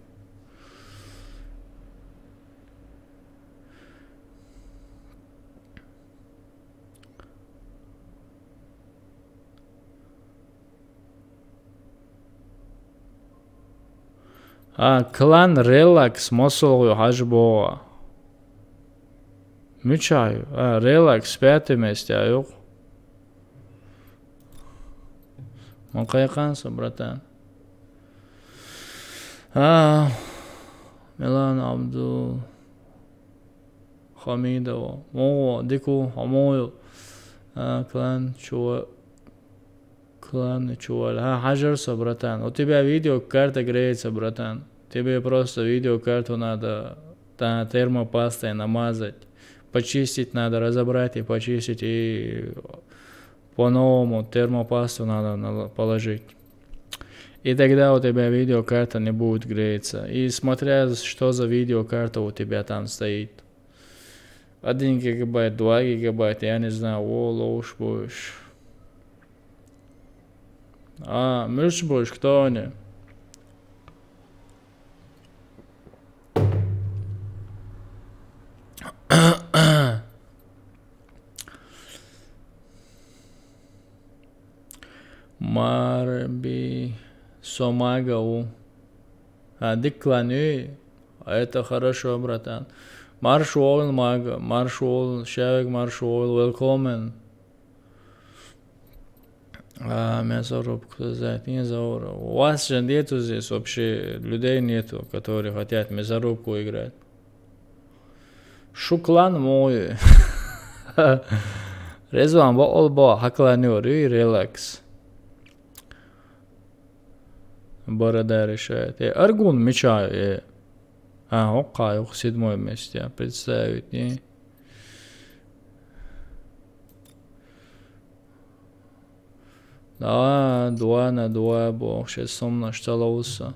Клан Relax Мосолгу Хажбоа. Мечаю. Relax 5 месте, аюк. Макайканса, братан. Милан Абдул Хамидова. Мого, дику, амою. Клан Чуа. Клан Чуа. Хажарса, братан. У тебя видеокарта греется, братан. Тебе просто видеокарту надо термопастой намазать. Почистить надо, разобрать и почистить. И по-новому термопасту надо положить. И тогда у тебя видеокарта не будет греться. И смотря, что за видеокарта у тебя там стоит. 1 гигабайт, 2 гигабайта, я не знаю. О, ложь будешь. Мышь будешь, кто они? Марби Сомагау. Диклани. Это хорошо, братан. Маршуол Мага. Маршуол. Шавик Маршуол. Велкомен. Мясоруб, кто знает, не заора. У вас же нету здесь вообще людей нету, которые хотят мясорубку играть. Шуклан мой. Rezvan olba haklanıyor, relax. Борода решает. Аргун меча. Окей, 7 место. Представить, не? Да, 2 на 2, бог, сейчас умножился.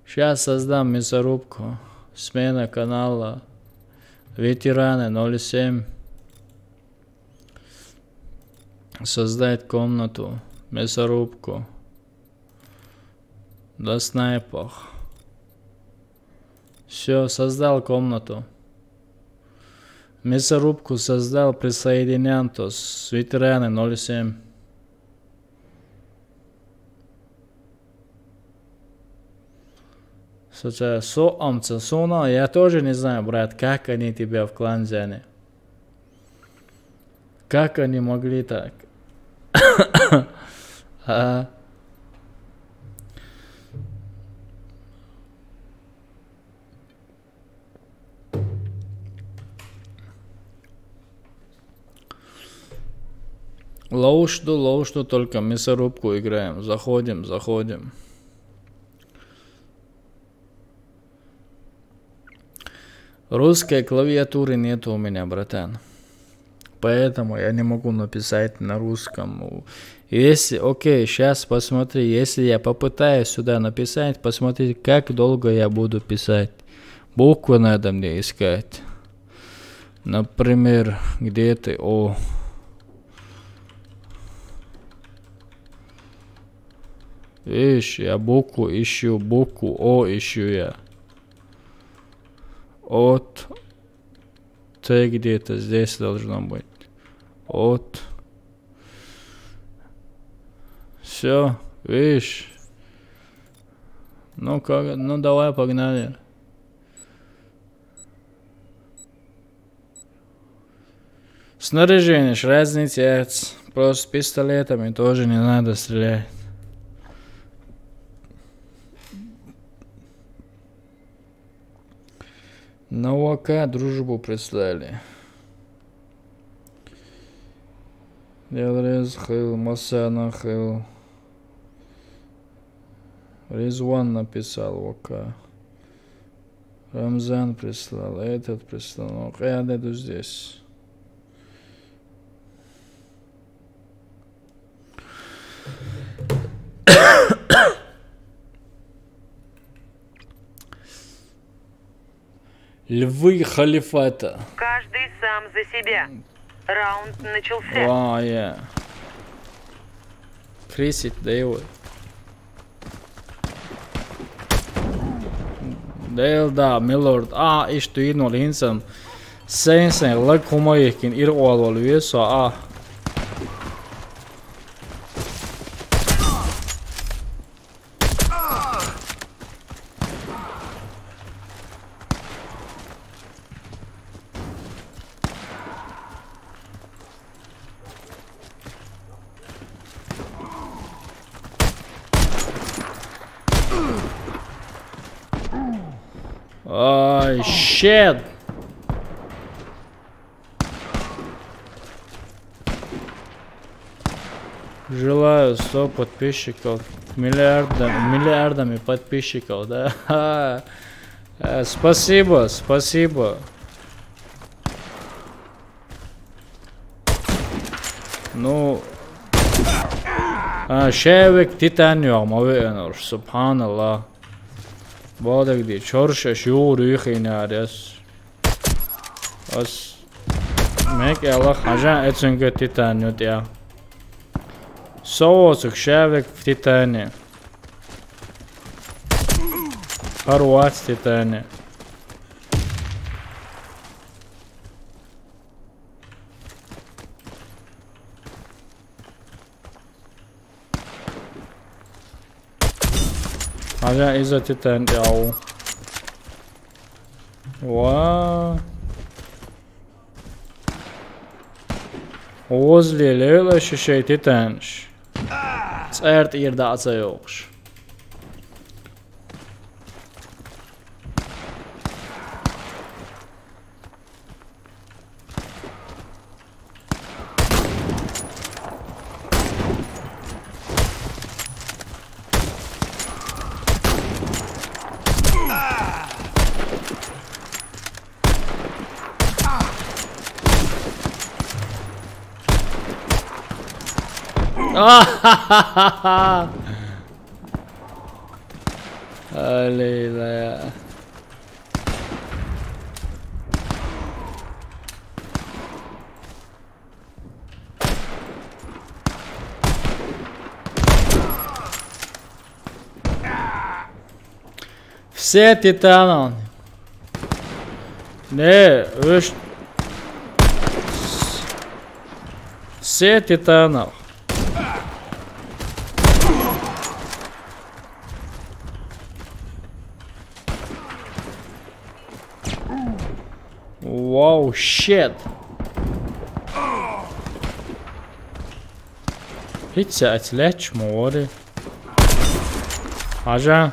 Сейчас создам мясорубку. Смена канала. Ветераны 07. Создать комнату. Мясорубку. До снайпов. Все, создал комнату. Мясорубку создал, присоединянтос. Ветераны 07. Соамца Сона, я тоже не знаю, брат, как они тебя в клан взяли. Как они могли так? Лоушду, только мясорубку играем. Заходим. Русской клавиатуры нет у меня, братан. Поэтому я не могу написать на русском. Если, окей, сейчас посмотри, если я попытаюсь сюда написать, посмотрите, как долго я буду писать. Буквы надо мне искать. Например, где ты? О. Видишь, я букву ищу, букву О ищу я. От. Т где-то здесь должно быть. От. Все, видишь? Ну как, ну давай, погнали. Снаряжение, разница, просто пистолетами тоже не надо стрелять. На ОК дружбу прислали. Делрез Хил, Масана Хил. Резван написал ОК. Рамзан прислал, этот прислал. Ну, я найду здесь. Львы халифата. Каждый сам за себя. Раунд начался. Я. Крисит, Дейл. Дейл, да, милорд. Ишtu inol insan. Sen lakhumaykin ir olval viesa. Shit! Желаю 100 подписчиков, миллиардами подписчиков, да? Спасибо. Ну, шевик титаниум, авенор, субханаллах. Бодагди, чорша шууры хинаряс. Ас мек Аллах хажа эценге титаниум я. Соосик шевик в титане. Харуац титане. Хажа из-за титан яу. Ва. Возле лела шишей титанш. Церт ирдаца йокш. Аллилуйя. Все титаны. Не, все титанов. Вау, shit. Hiç açleçme oraya. Ajan.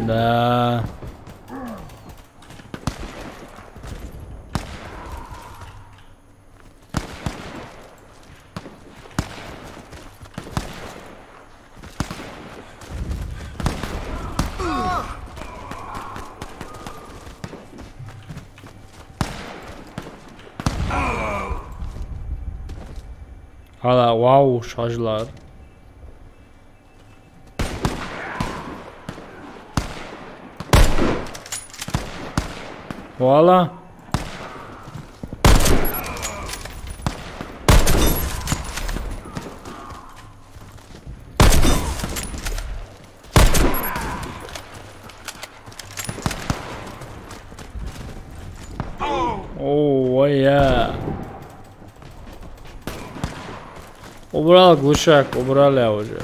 Да. Hala wow şarjlar. Voila. Oh yeah. Убрал глушак, убрали уже.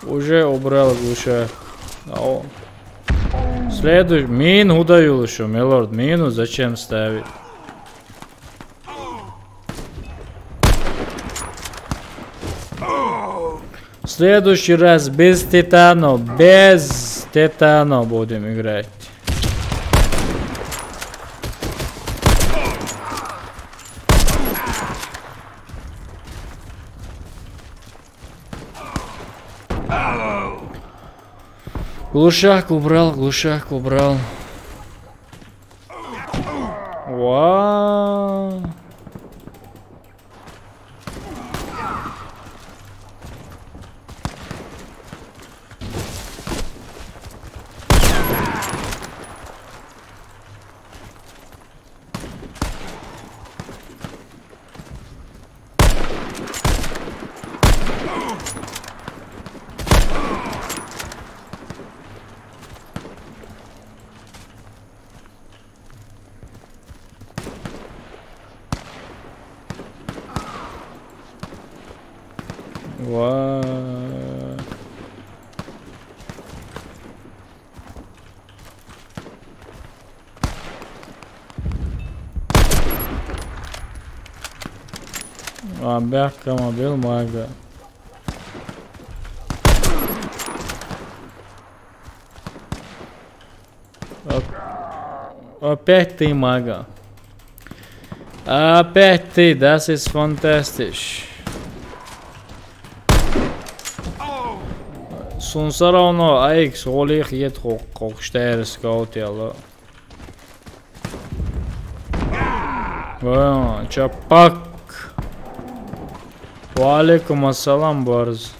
Уже убрал глушак. Следующий. Мину удавил еще, милорд. Мину зачем ставить? В следующий раз без титана будем играть. Глушак убрал, глушак убрал. Вау. Вау. Бяхка мобил мага. Опять ты мага. Опять ты, das ist fantastisch. Sunsaravno AX håller helt och scout alla. Chapak. Wa alaikum assalam barz.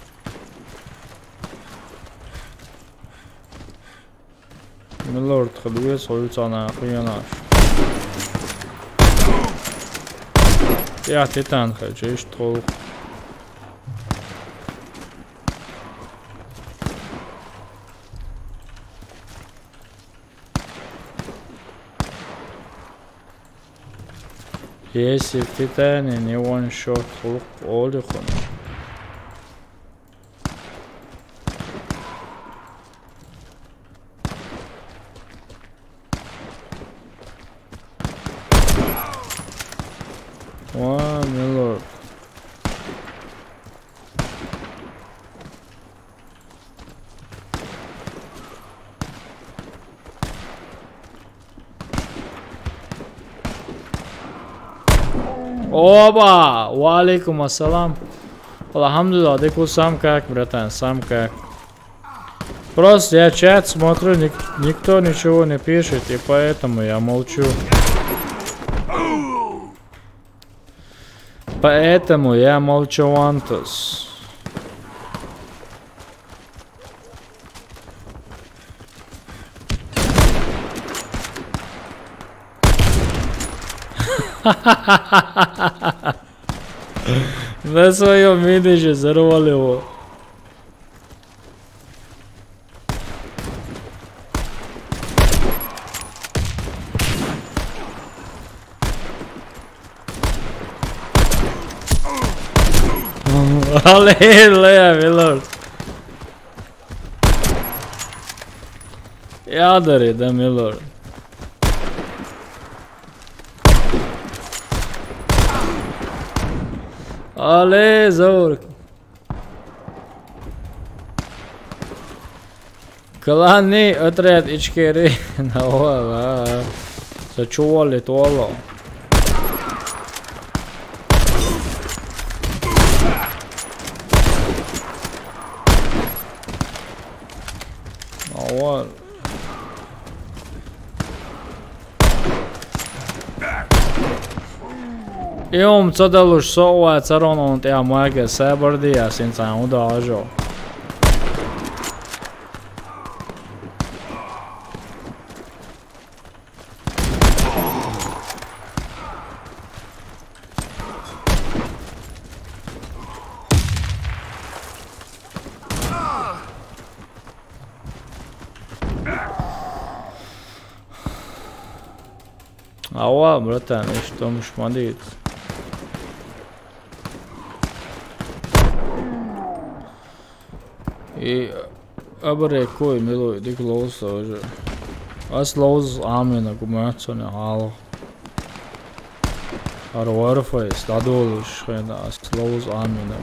Milord خلوه سلطانه خیانش یا تیتان خیجش طول Если в Титане не one-shot хлоп олихон. Wow, Milord. Oba! Wa alaikum assalam. Alhamdulillah, देखो सम как, братан, сам как. Просто я чат смотрю, никто ничего не пишет, и поэтому я молчу. Поэтому я молчу, Антос. На своем видео взорвали его. Halleluja, milord. Jādari, da, milord. Ale, zaur. Kalani отряд Ичкери на ола. Зачували туало. What? Jums sadaluši solvēts arunu un tajā maigā sēbardījās incām udāžo. Ава, братан, и что мы шмадит? И абре кой милой dik lausa уже. As lauz āmina gumēcone hālo. Ar varfai stadoluši šeit as lauz āmina.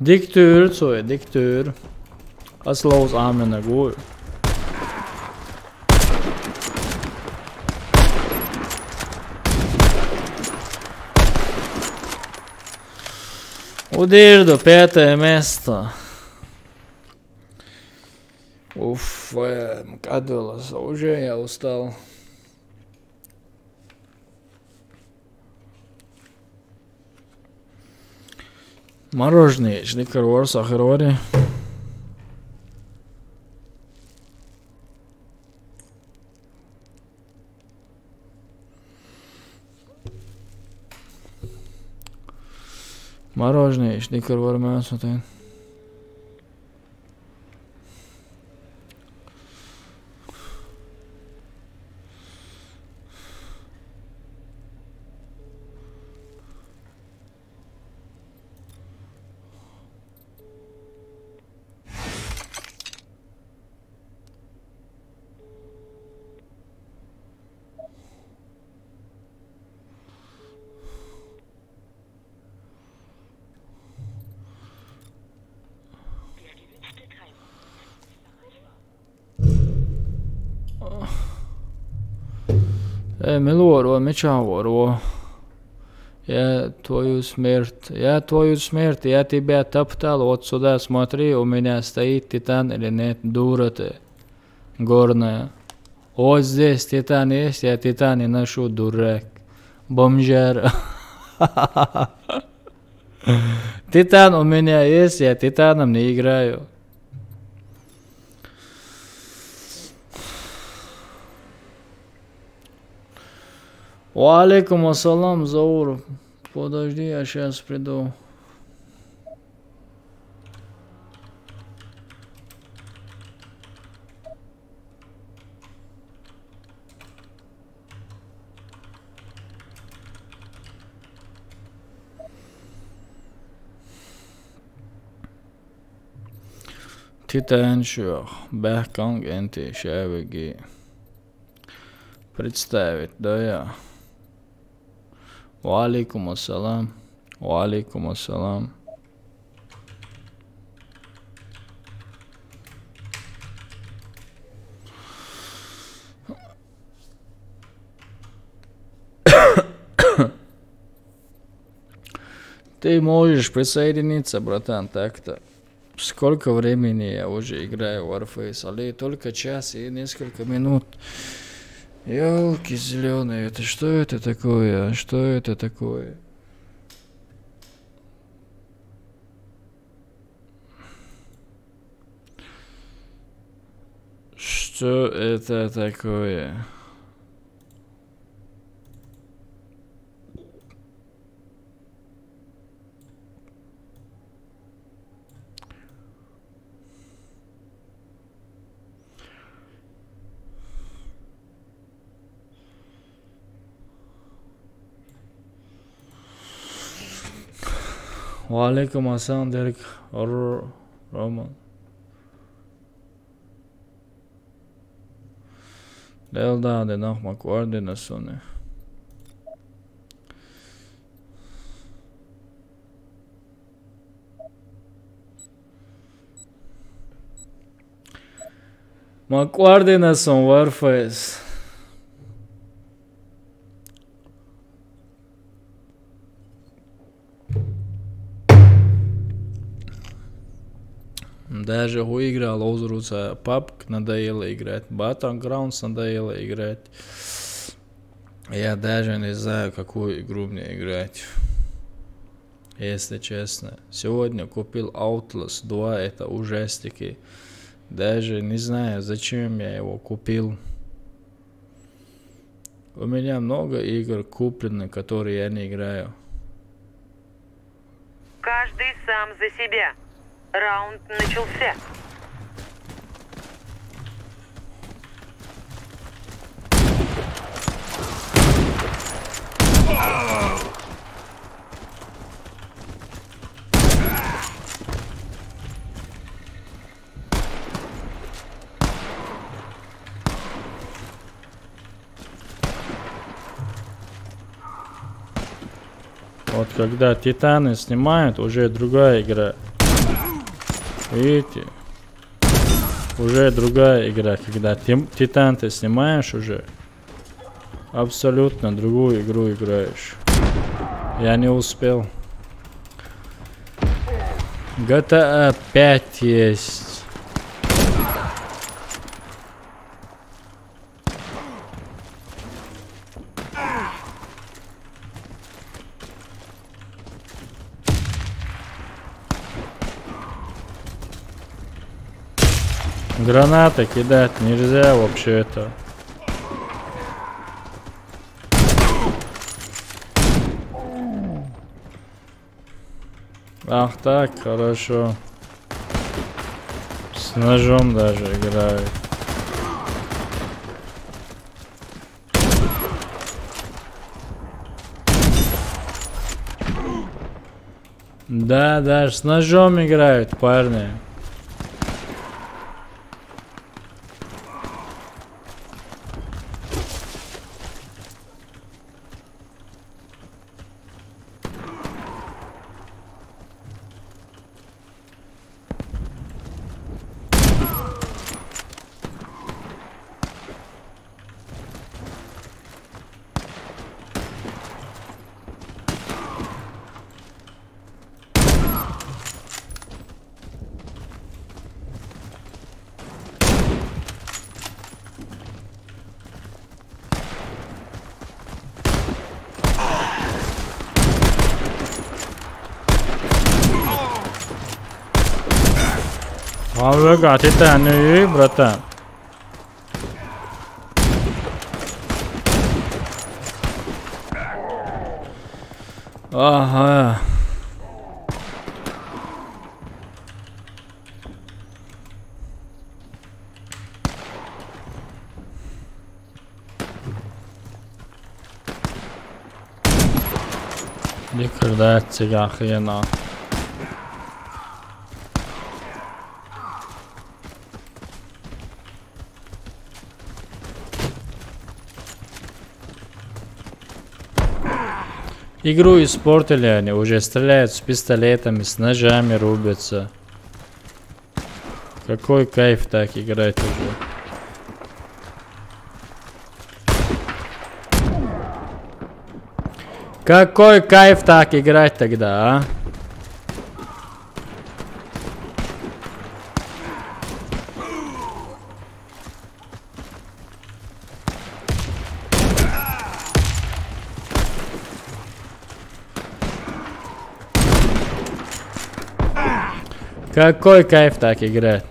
Diktur, så är diktur. As lauz āmina går. Удирду, 5 место. Уф, кадылось, уже я устал. Мороженое, шникервор, сахарори. Мороженое, шникервор, мясо. Милоро, мечаворо. Я твою смерть, я тебя топтал, вот сюда смотри, у меня стоит титан или нет, дура ты, горная. Вот здесь титан есть, я титан не ношу, дурак, бомжара. Титан у меня есть, я титаном не играю. Валейкум ассалам, Заур. Подожди, я сейчас приду. Титаншо, Бехканг, Энти, Шавиги. Представить, да я. Валейкум ассалам. Валейкум ассалам. Ты можешь присоединиться, братан, так-то. Сколько времени я уже играю в Warface, але только час и несколько минут. Ёлки зеленые, это что это такое? Что это такое? Что это такое? Валейкум ассалам, Дерек Роман. Delda nochmal Koordinationen. Uma coordenação Warface. Даже выиграл Озруса PUBG, надоело играть. Battlegrounds надоело играть. Я даже не знаю, какую игру мне играть. Если честно. Сегодня купил Outlast 2, это ужастики. Даже не знаю, зачем я его купил. У меня много игр куплены, которые я не играю. Каждый сам за себя. Раунд начался. Вот когда Титаны снимают, уже другая игра. Видите? Уже другая игра. Когда Титан ты снимаешь уже, абсолютно другую игру играешь. Я не успел. GTA 5 есть. Гранаты кидать нельзя вообще-то. Ах так, хорошо. С ножом даже играет. Да, даже с ножом играют, парни. Ага, Титан, братан. Ага. Ликвидация охрена. Игру испортили они, уже стреляют с пистолетами, с ножами рубятся. Какой кайф так играть уже. Какой кайф так играть тогда, а? Какой кайф так играть?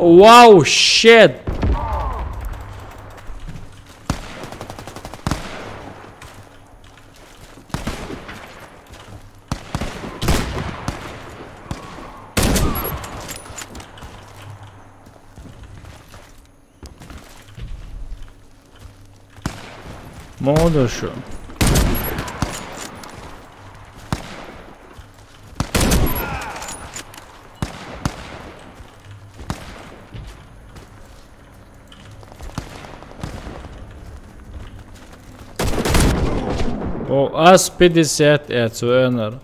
Wow, shit! Молодошу. О, АС-50 ЭЦУНР.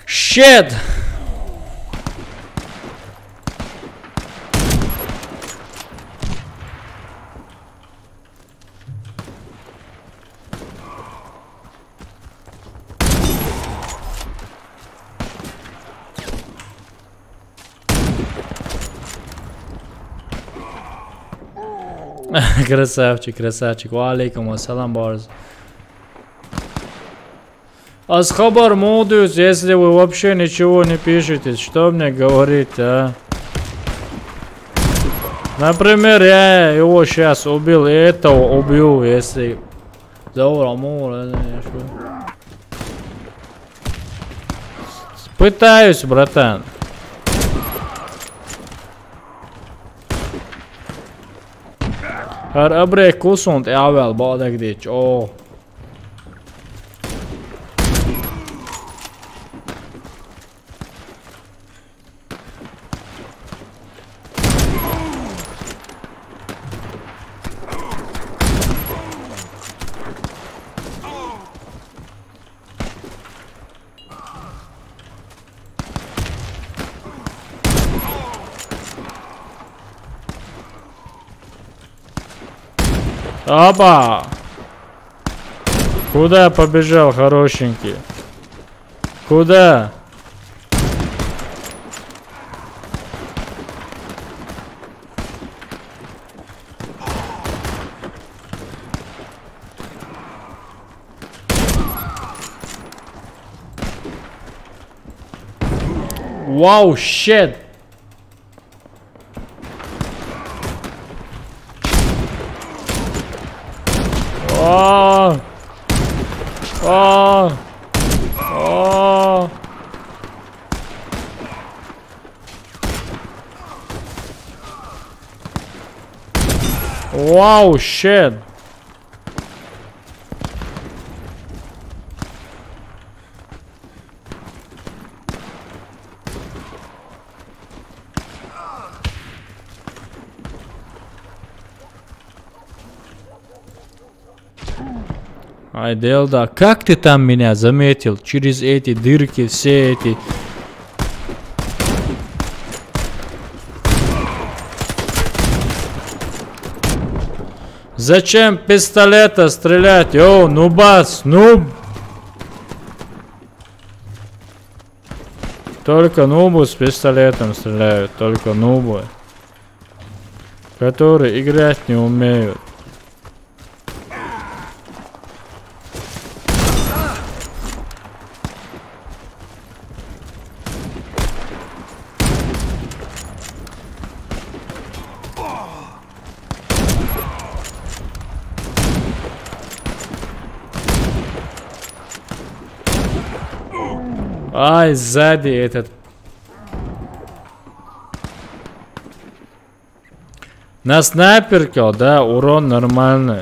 Shit! Красавчик, красавчик. Валейкум ассалам, Барз. Асхабар Модус, если вы вообще ничего не пишете, что мне говорить, а? Например, я его сейчас убил, и этого убью, если... Пытаюсь, братан. Her öbrek kusont ävel badegdic. Åh. Опа! Куда побежал, хорошенький? Куда? Вау, щет! Oh! Oh! Oh! Wow, shit! Ай, Делда, как ты там меня заметил? Через эти дырки, все эти... Зачем пистолета стрелять? О, нубас, нуб! Только нубы с пистолетом стреляют, только нубы, которые играть не умеют. Ай, сзади этот. На снайперке, да, урон нормальный.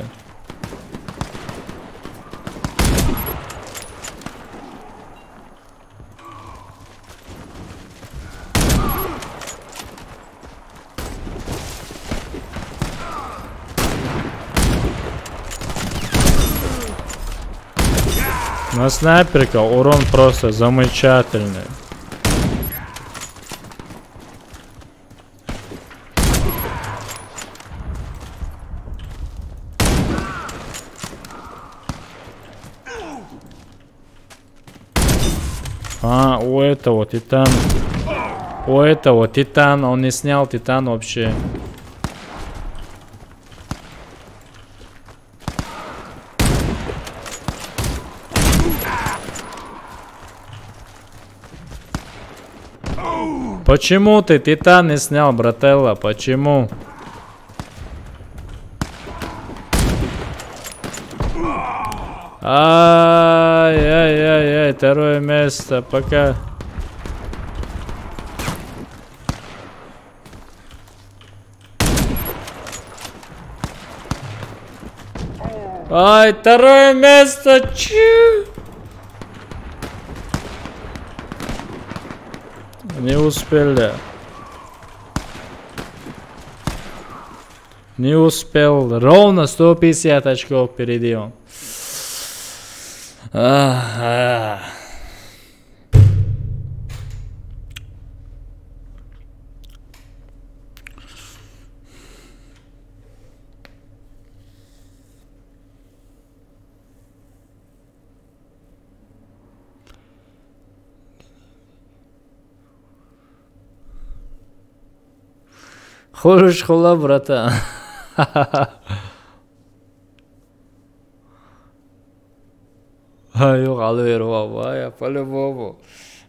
На снайперке урон просто замечательный. А, у этого титан. У этого титан, он не снял титан вообще. Почему ты титан не снял, брателла? Почему? Ай-яй-яй-яй, второе место, пока. Ай, второе место, чу. Не успели. Не успел. Ровно 150 очков впереди он. Хочешь хула, братан? Yok alıver я по-любому.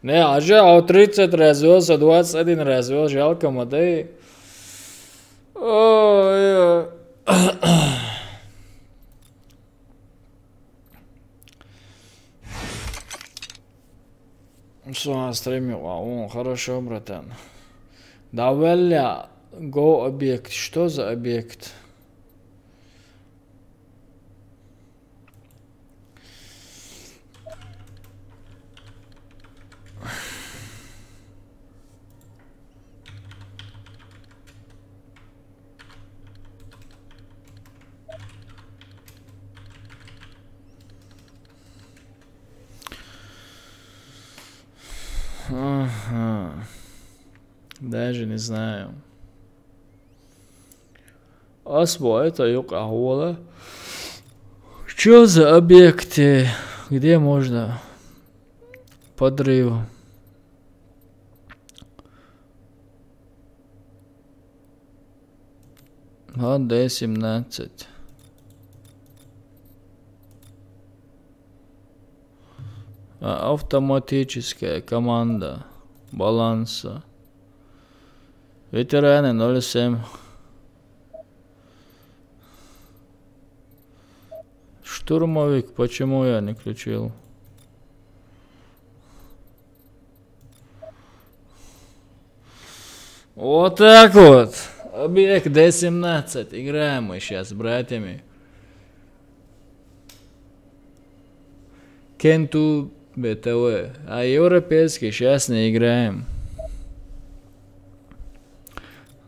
Не, а же 30 развелся, 21 развел, жалко модель. Ой. Что, стримил? О, хорошо, братан. Давай, go объект. Что за объект? Ага. Даже не знаю. Асбо, это Йокахола. Что за объекты? Где можно? Подрыв. D17. Автоматическая команда баланса. Ветераны 07. Штурмовик, почему я не включил? Вот так вот. Объект D17. Играем мы сейчас с братьями. Кенту БТВ. А европейский сейчас не играем.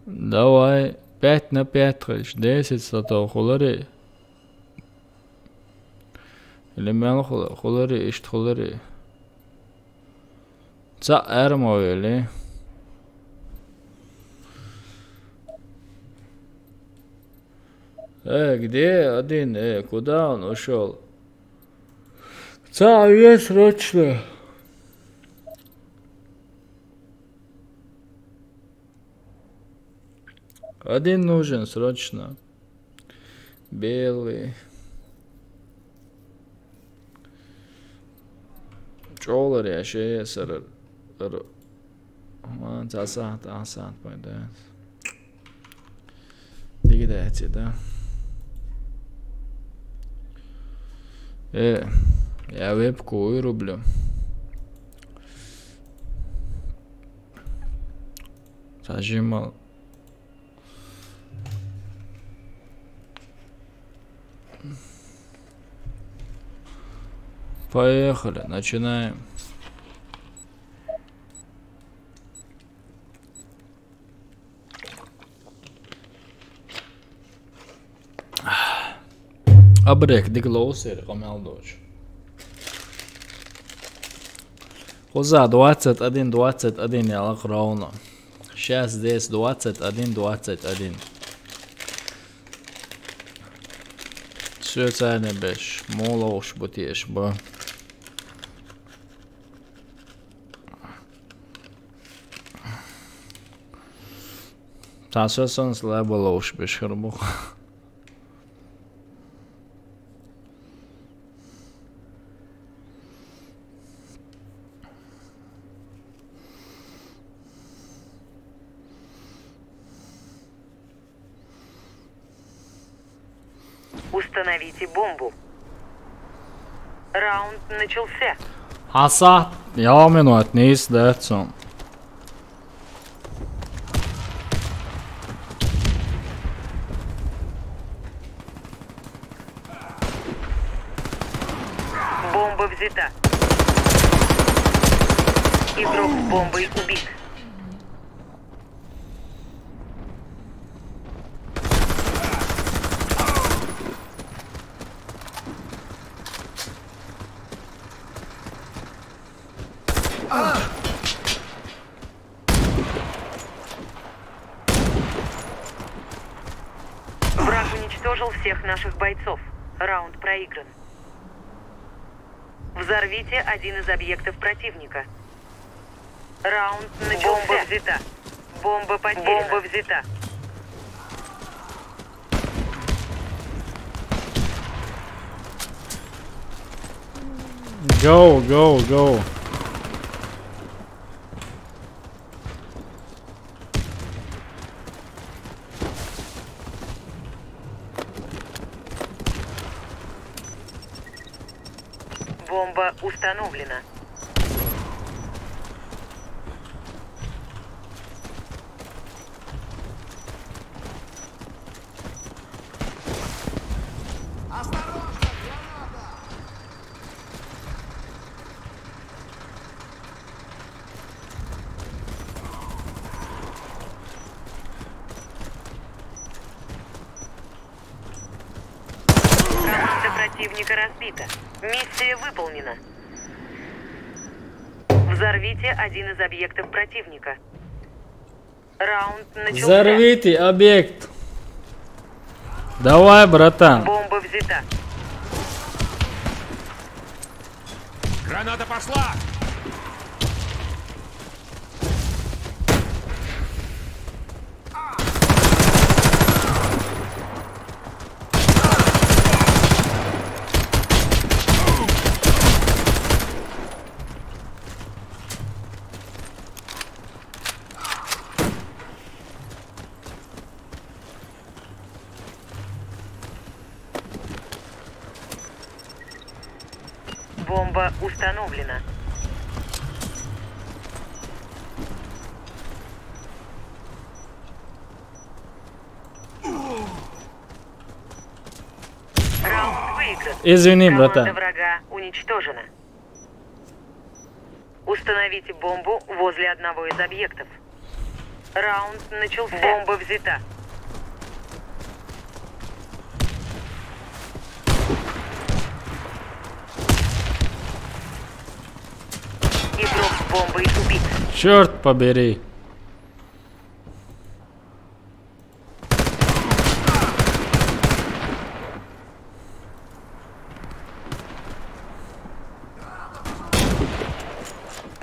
Давай 5 на 5 хочешь. 10 слотов хулари. Или мен хулари, ишт хулари. Ца эрмо или? Где один? Куда он ушел? Ца, есть срочно. Один нужен срочно. Белый. Чолари, а ще есть. Асад пойдет. Дигидайте, да? Я вебку вырублю. Зажимал. Поехали, начинаем. Abriek, tik laus ir, ko meldošu. Uzā 21 jälk rauna. 6 21. Syötsääne besh, molous buties ba. Tas esans lebalous besh harbu. Установите бомбу. Раунд начался. Asa, jāminot nīs decum. Бомба взята. Игрок с бомбой убит. Враг уничтожил всех наших бойцов. Раунд проигран. Взорвите один из объектов противника. Раунд начался. Бомба взята. Бомба потеряна. Бомба взята. Go. Бомба установлена. Команда противника разбита. Миссия выполнена. Взорвите один из объектов противника. Раунд начался. Взорвите объект. Давай, братан. Бомба взята. Граната пошла! Бомба установлена. Раунд выигран. Извини, Команда братан. врага уничтожена. Установите бомбу возле одного из объектов. Раунд начался. Бомба взята. Игрок с бомбой убит. Черт побери.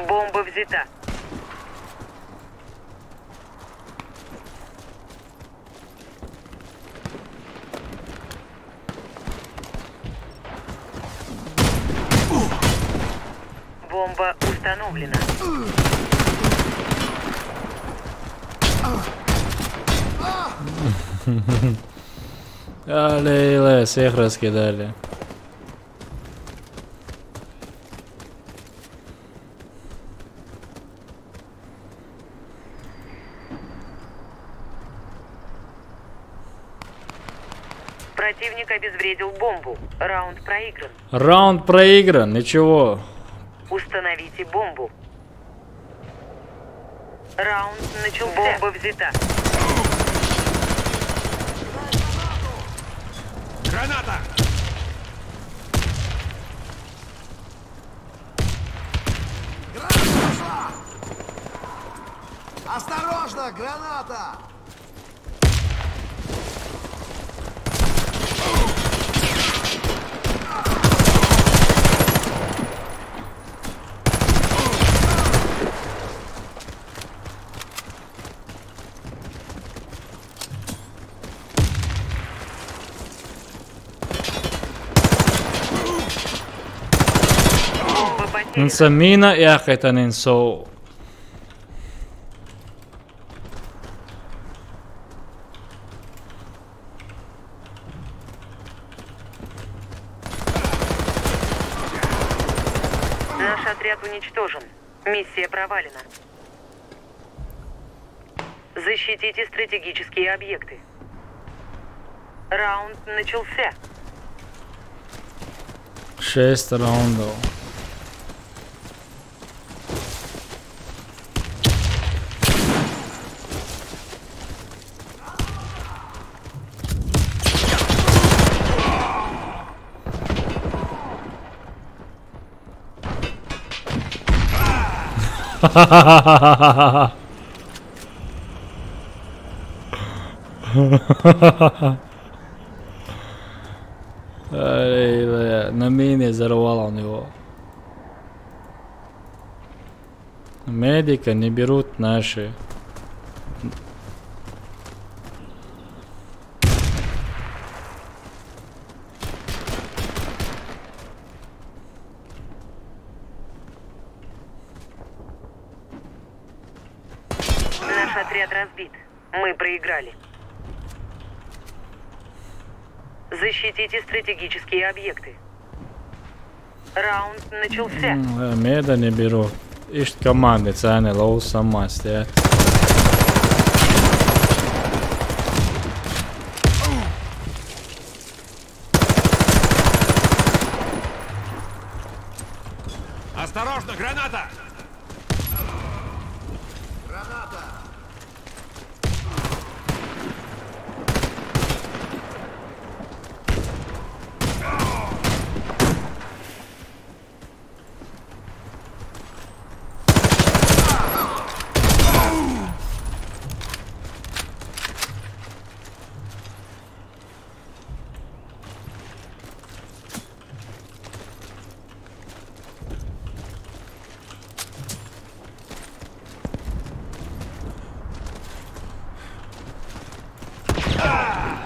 Бомба взята. Бомба установлена. Але, всех раскидали. Противник обезвредил бомбу. Раунд проигран. Раунд проигран, ничего. Установите бомбу. Раунд начался. Бомба взята. Граната! Осторожно, граната! Бомба потеряна. نسمينا يا أخي تنسو. Наш отряд уничтожен. Миссия провалена. Защитите стратегические объекты. Раунд начался. 6 раундов. На мине взорвало у него. Медика не берут наши. Наш отряд разбит. Мы проиграли. Защитите стратегические объекты. Раунд начался. Меда не берут. Ишь команды цены лоу сама стоят. Осторожно, граната!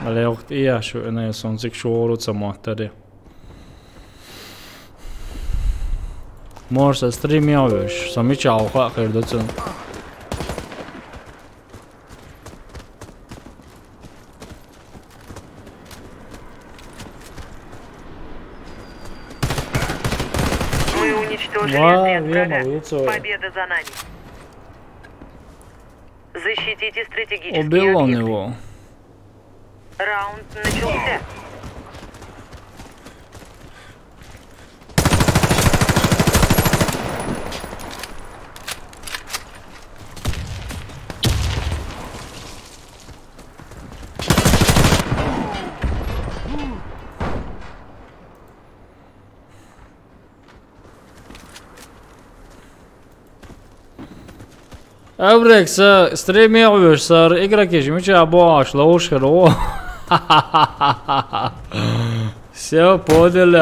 Ale joht iäsy enää on siksi suorutsamohtari. Morsa streamjavus, som ikke avhaker det sånn. Мы уничтожили Ва, отряд верно, врага. лицо. Победа за нами. Защитите стратегические Убил он объекты. его. Раунд начался. Abrek sa streamjavus sa игроки, мы тебя баш, лаушхеро. Все, подали.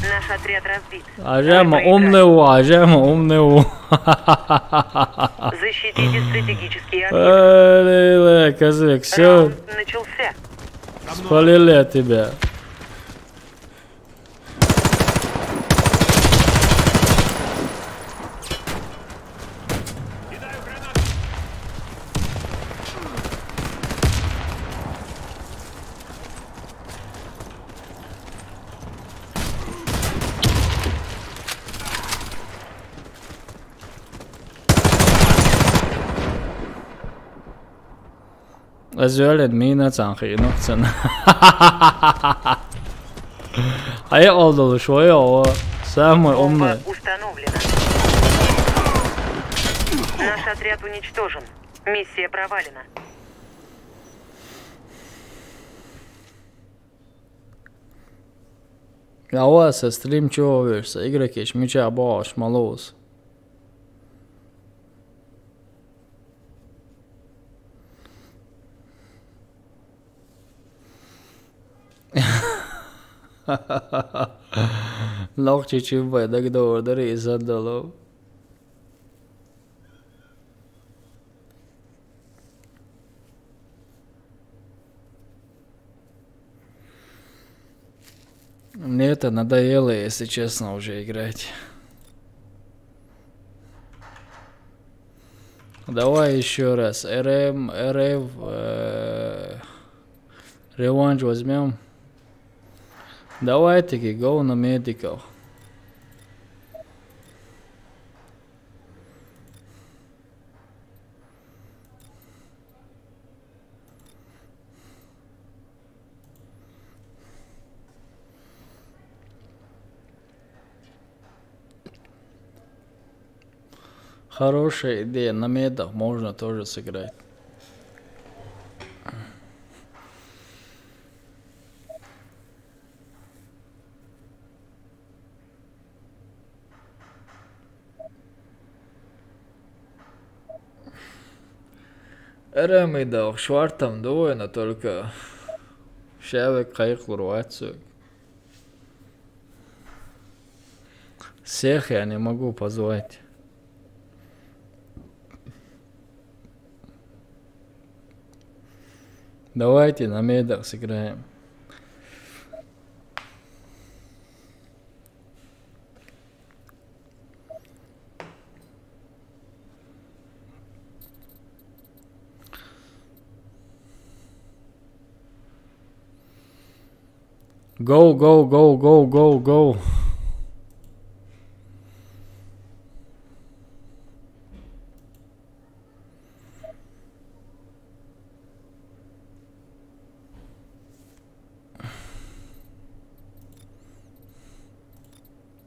Наш отряд разбит. Ажема Мы проиграли. умный. Защитите стратегические объекты. Козлик, все, Раунд начался. спалили тебя. Разделен мина цанхи, ну цена. А я отдал швоё, самый умный. Бомба установлена. Наш отряд уничтожен. Миссия провалена. А у вас стрим чего верса? Игроки мяча баш, малос. Lóc chứ vậy đặc đồ đó để dân đồ lâu. Мне это надоело, если честно, уже играть. Давай еще раз. РФ, реванш возьмем. Давай-таки, go на медиков. Хорошая идея, на медах можно тоже сыграть. Эрамидах, швартам довольно, только шевек кайхлурвацию. Всех я не могу позвать. Давайте на медах сыграем. Go, go, go, go, go, go.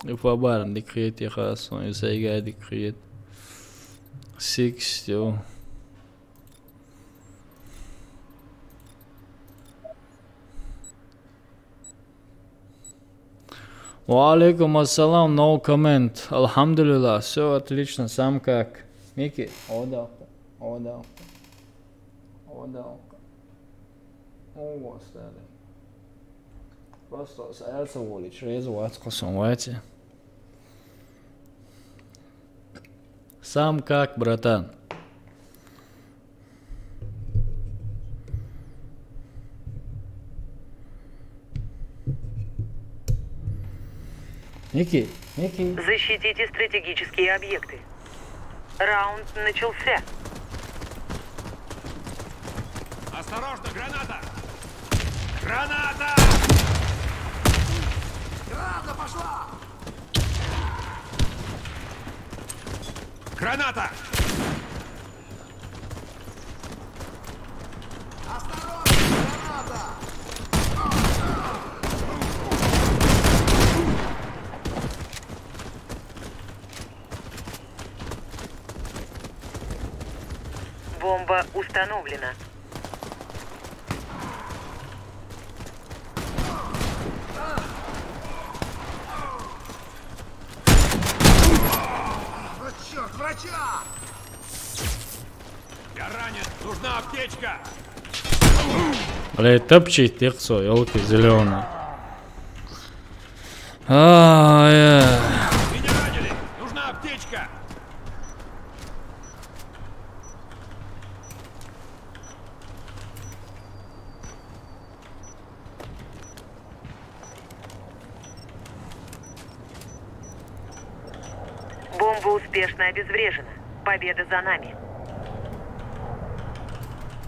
Ufabar ديكريت يا خاص يساي قاعد ديكريت 6 جو Валейкум ассалам, no comment. Алхамдулилlah, все отлично, сам как. Мики, одалка. О, старый. Просто саялся волить, через ватку сумвайте. Сам как, братан? Ники. Защитите стратегические объекты. Раунд начался. Осторожно, граната! Граната! Граната пошла! Граната! Осторожно, граната! Бомба установлена. Вот черт, врача! Я ранен! Нужна аптечка! Блять, топчи текцо, елки зеленые. Меня ранили! Нужна аптечка! Бомба успешно обезврежена. Победа за нами.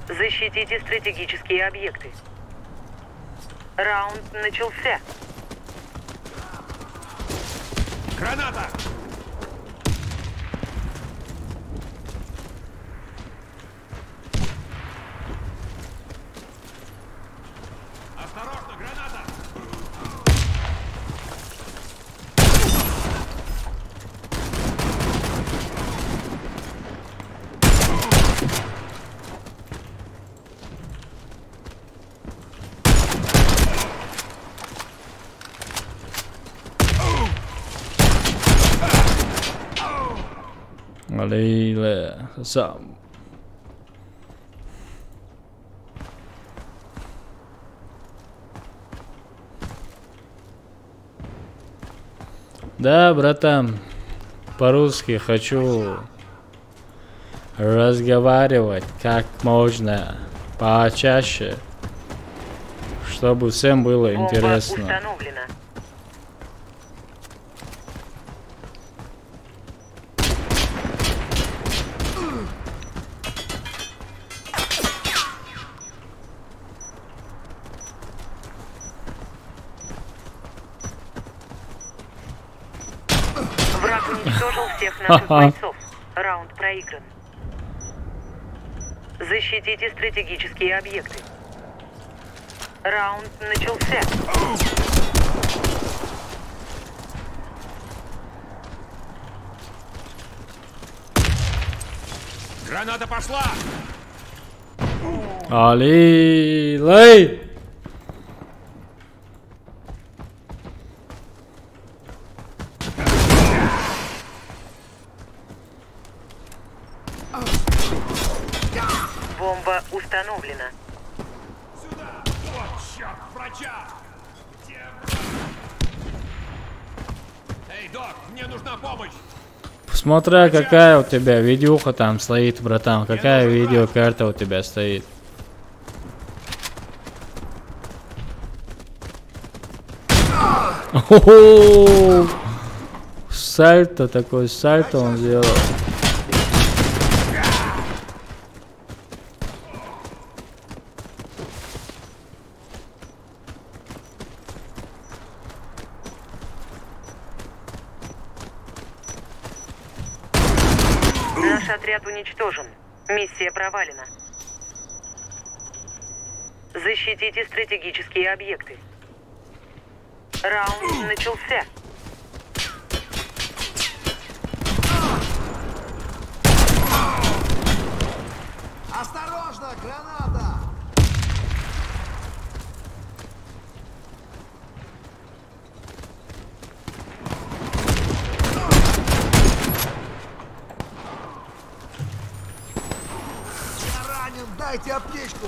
Защитите стратегические объекты. Раунд начался. Граната! Аллилуйя. Сам. Да, братан, по-русски хочу разговаривать как можно почаще, чтобы всем было Бомба интересно. установлена. Враг уничтожил всех наших бойцов. Раунд проигран. Защитите стратегические объекты. Раунд начался. Граната пошла! Аллилуйя. Бомба установлена. Сюда! Вот черт, врача! Где Эй, док, мне нужна помощь! Смотря какая у тебя видюха там стоит, братан. Какая видеокарта у тебя стоит. О-хо-хо! Сальто такой, сальто он сделал. Наш отряд уничтожен. Миссия провалена. Защитите стратегические объекты. Раунд начался. Осторожно, граната! Я ранен, дайте аптечку!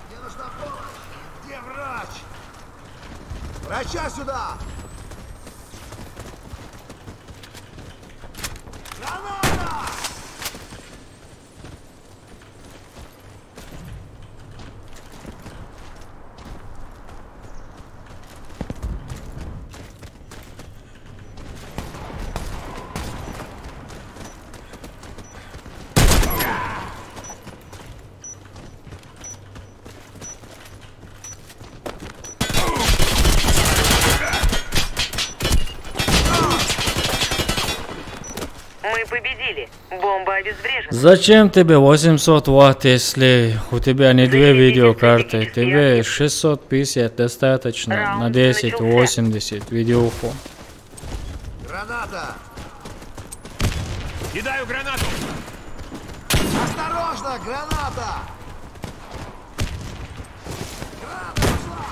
Мне нужна помощь! Где врач? Врача сюда! Граната! Мы победили. Бомба обезврежена. Зачем тебе 800 ватт, если у тебя не две видеокарты? Тебе 650 достаточно на 1080 видеоху. Граната! Кидаю гранату! Осторожно, граната! Граната пошла!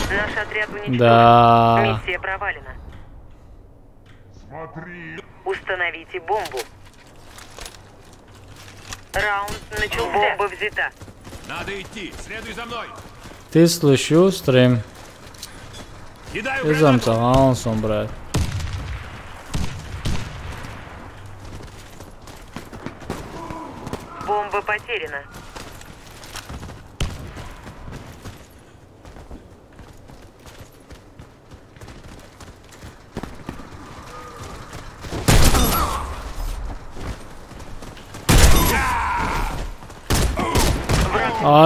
Наш отряд уничтожен. Да. Миссия провалена. Смотри! Установите бомбу. Раунд начался. Бомба взята. Надо идти! Следуй за мной! Ты слышал стрим? Кидаю Ты гранату! замталансон, брат. Бомба потеряна.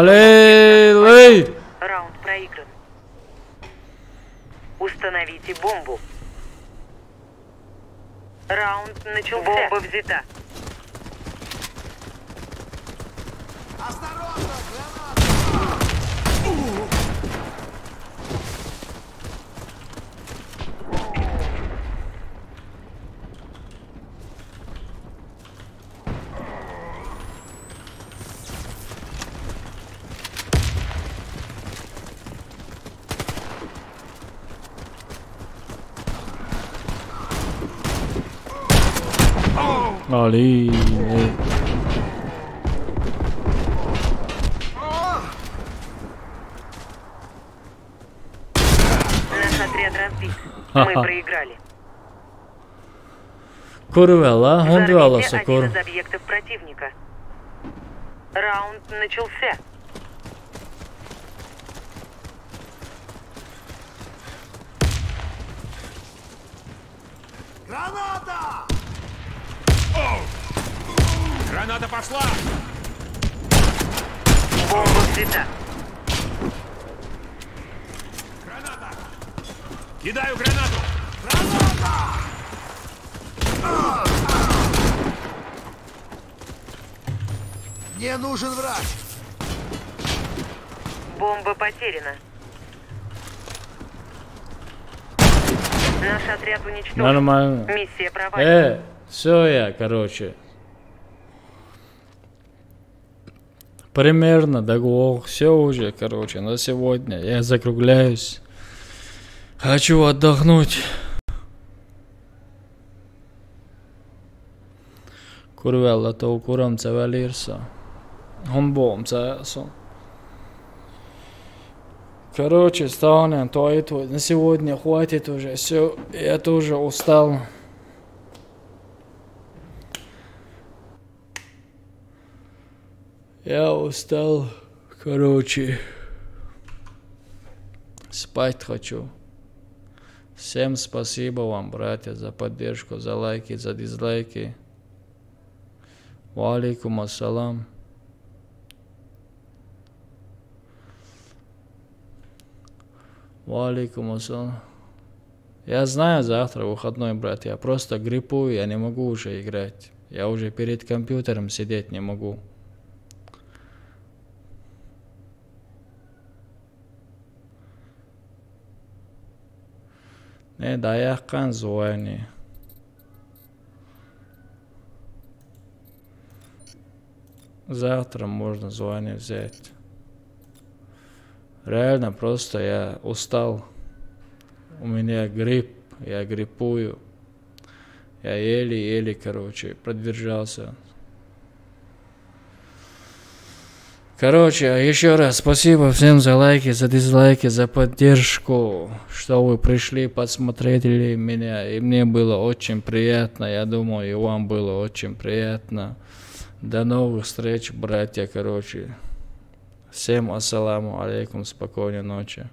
Аллилуйя! Раунд проигран. Установите бомбу. Раунд начался. Бомба взята. Осторожно, граната! Али. Наш отряд разбит. Мы проиграли. Курвела, он Взорвите дуаласа, один кур. из объектов противника. Раунд начался. Граната! Граната пошла! Бомба взята. Граната! Кидаю гранату! Мне нужен врач! Бомба потеряна. Наш отряд уничтожен. Нормально. Миссия провалена. Все я, короче. Примерно доглох. Все уже, короче, на сегодня. Я закругляюсь. Хочу отдохнуть. Kurvella tog kuramca välirsa. Он бомца. Короче, станем, то и то. На сегодня хватит уже. Все, я тоже устал. Я устал. Короче. Спать хочу. Всем спасибо вам, братья, за поддержку, за лайки, за дизлайки. Ва алейкум ассалам. Ва алейкум ассалам. Я знаю, завтра выходной, брат. Я просто гриппую, я не могу уже играть. Я уже перед компьютером сидеть не могу. Не, да я кан звони. Завтра можно звание взять. Реально просто я устал. У меня грипп, я гриппую. Я еле-еле, короче, продержался. Короче, еще раз спасибо всем за лайки, за дизлайки, за поддержку, что вы пришли, посмотрели меня. И мне было очень приятно, я думаю, и вам было очень приятно. До новых встреч, братья, короче. Всем ассаламу алейкум, спокойной ночи.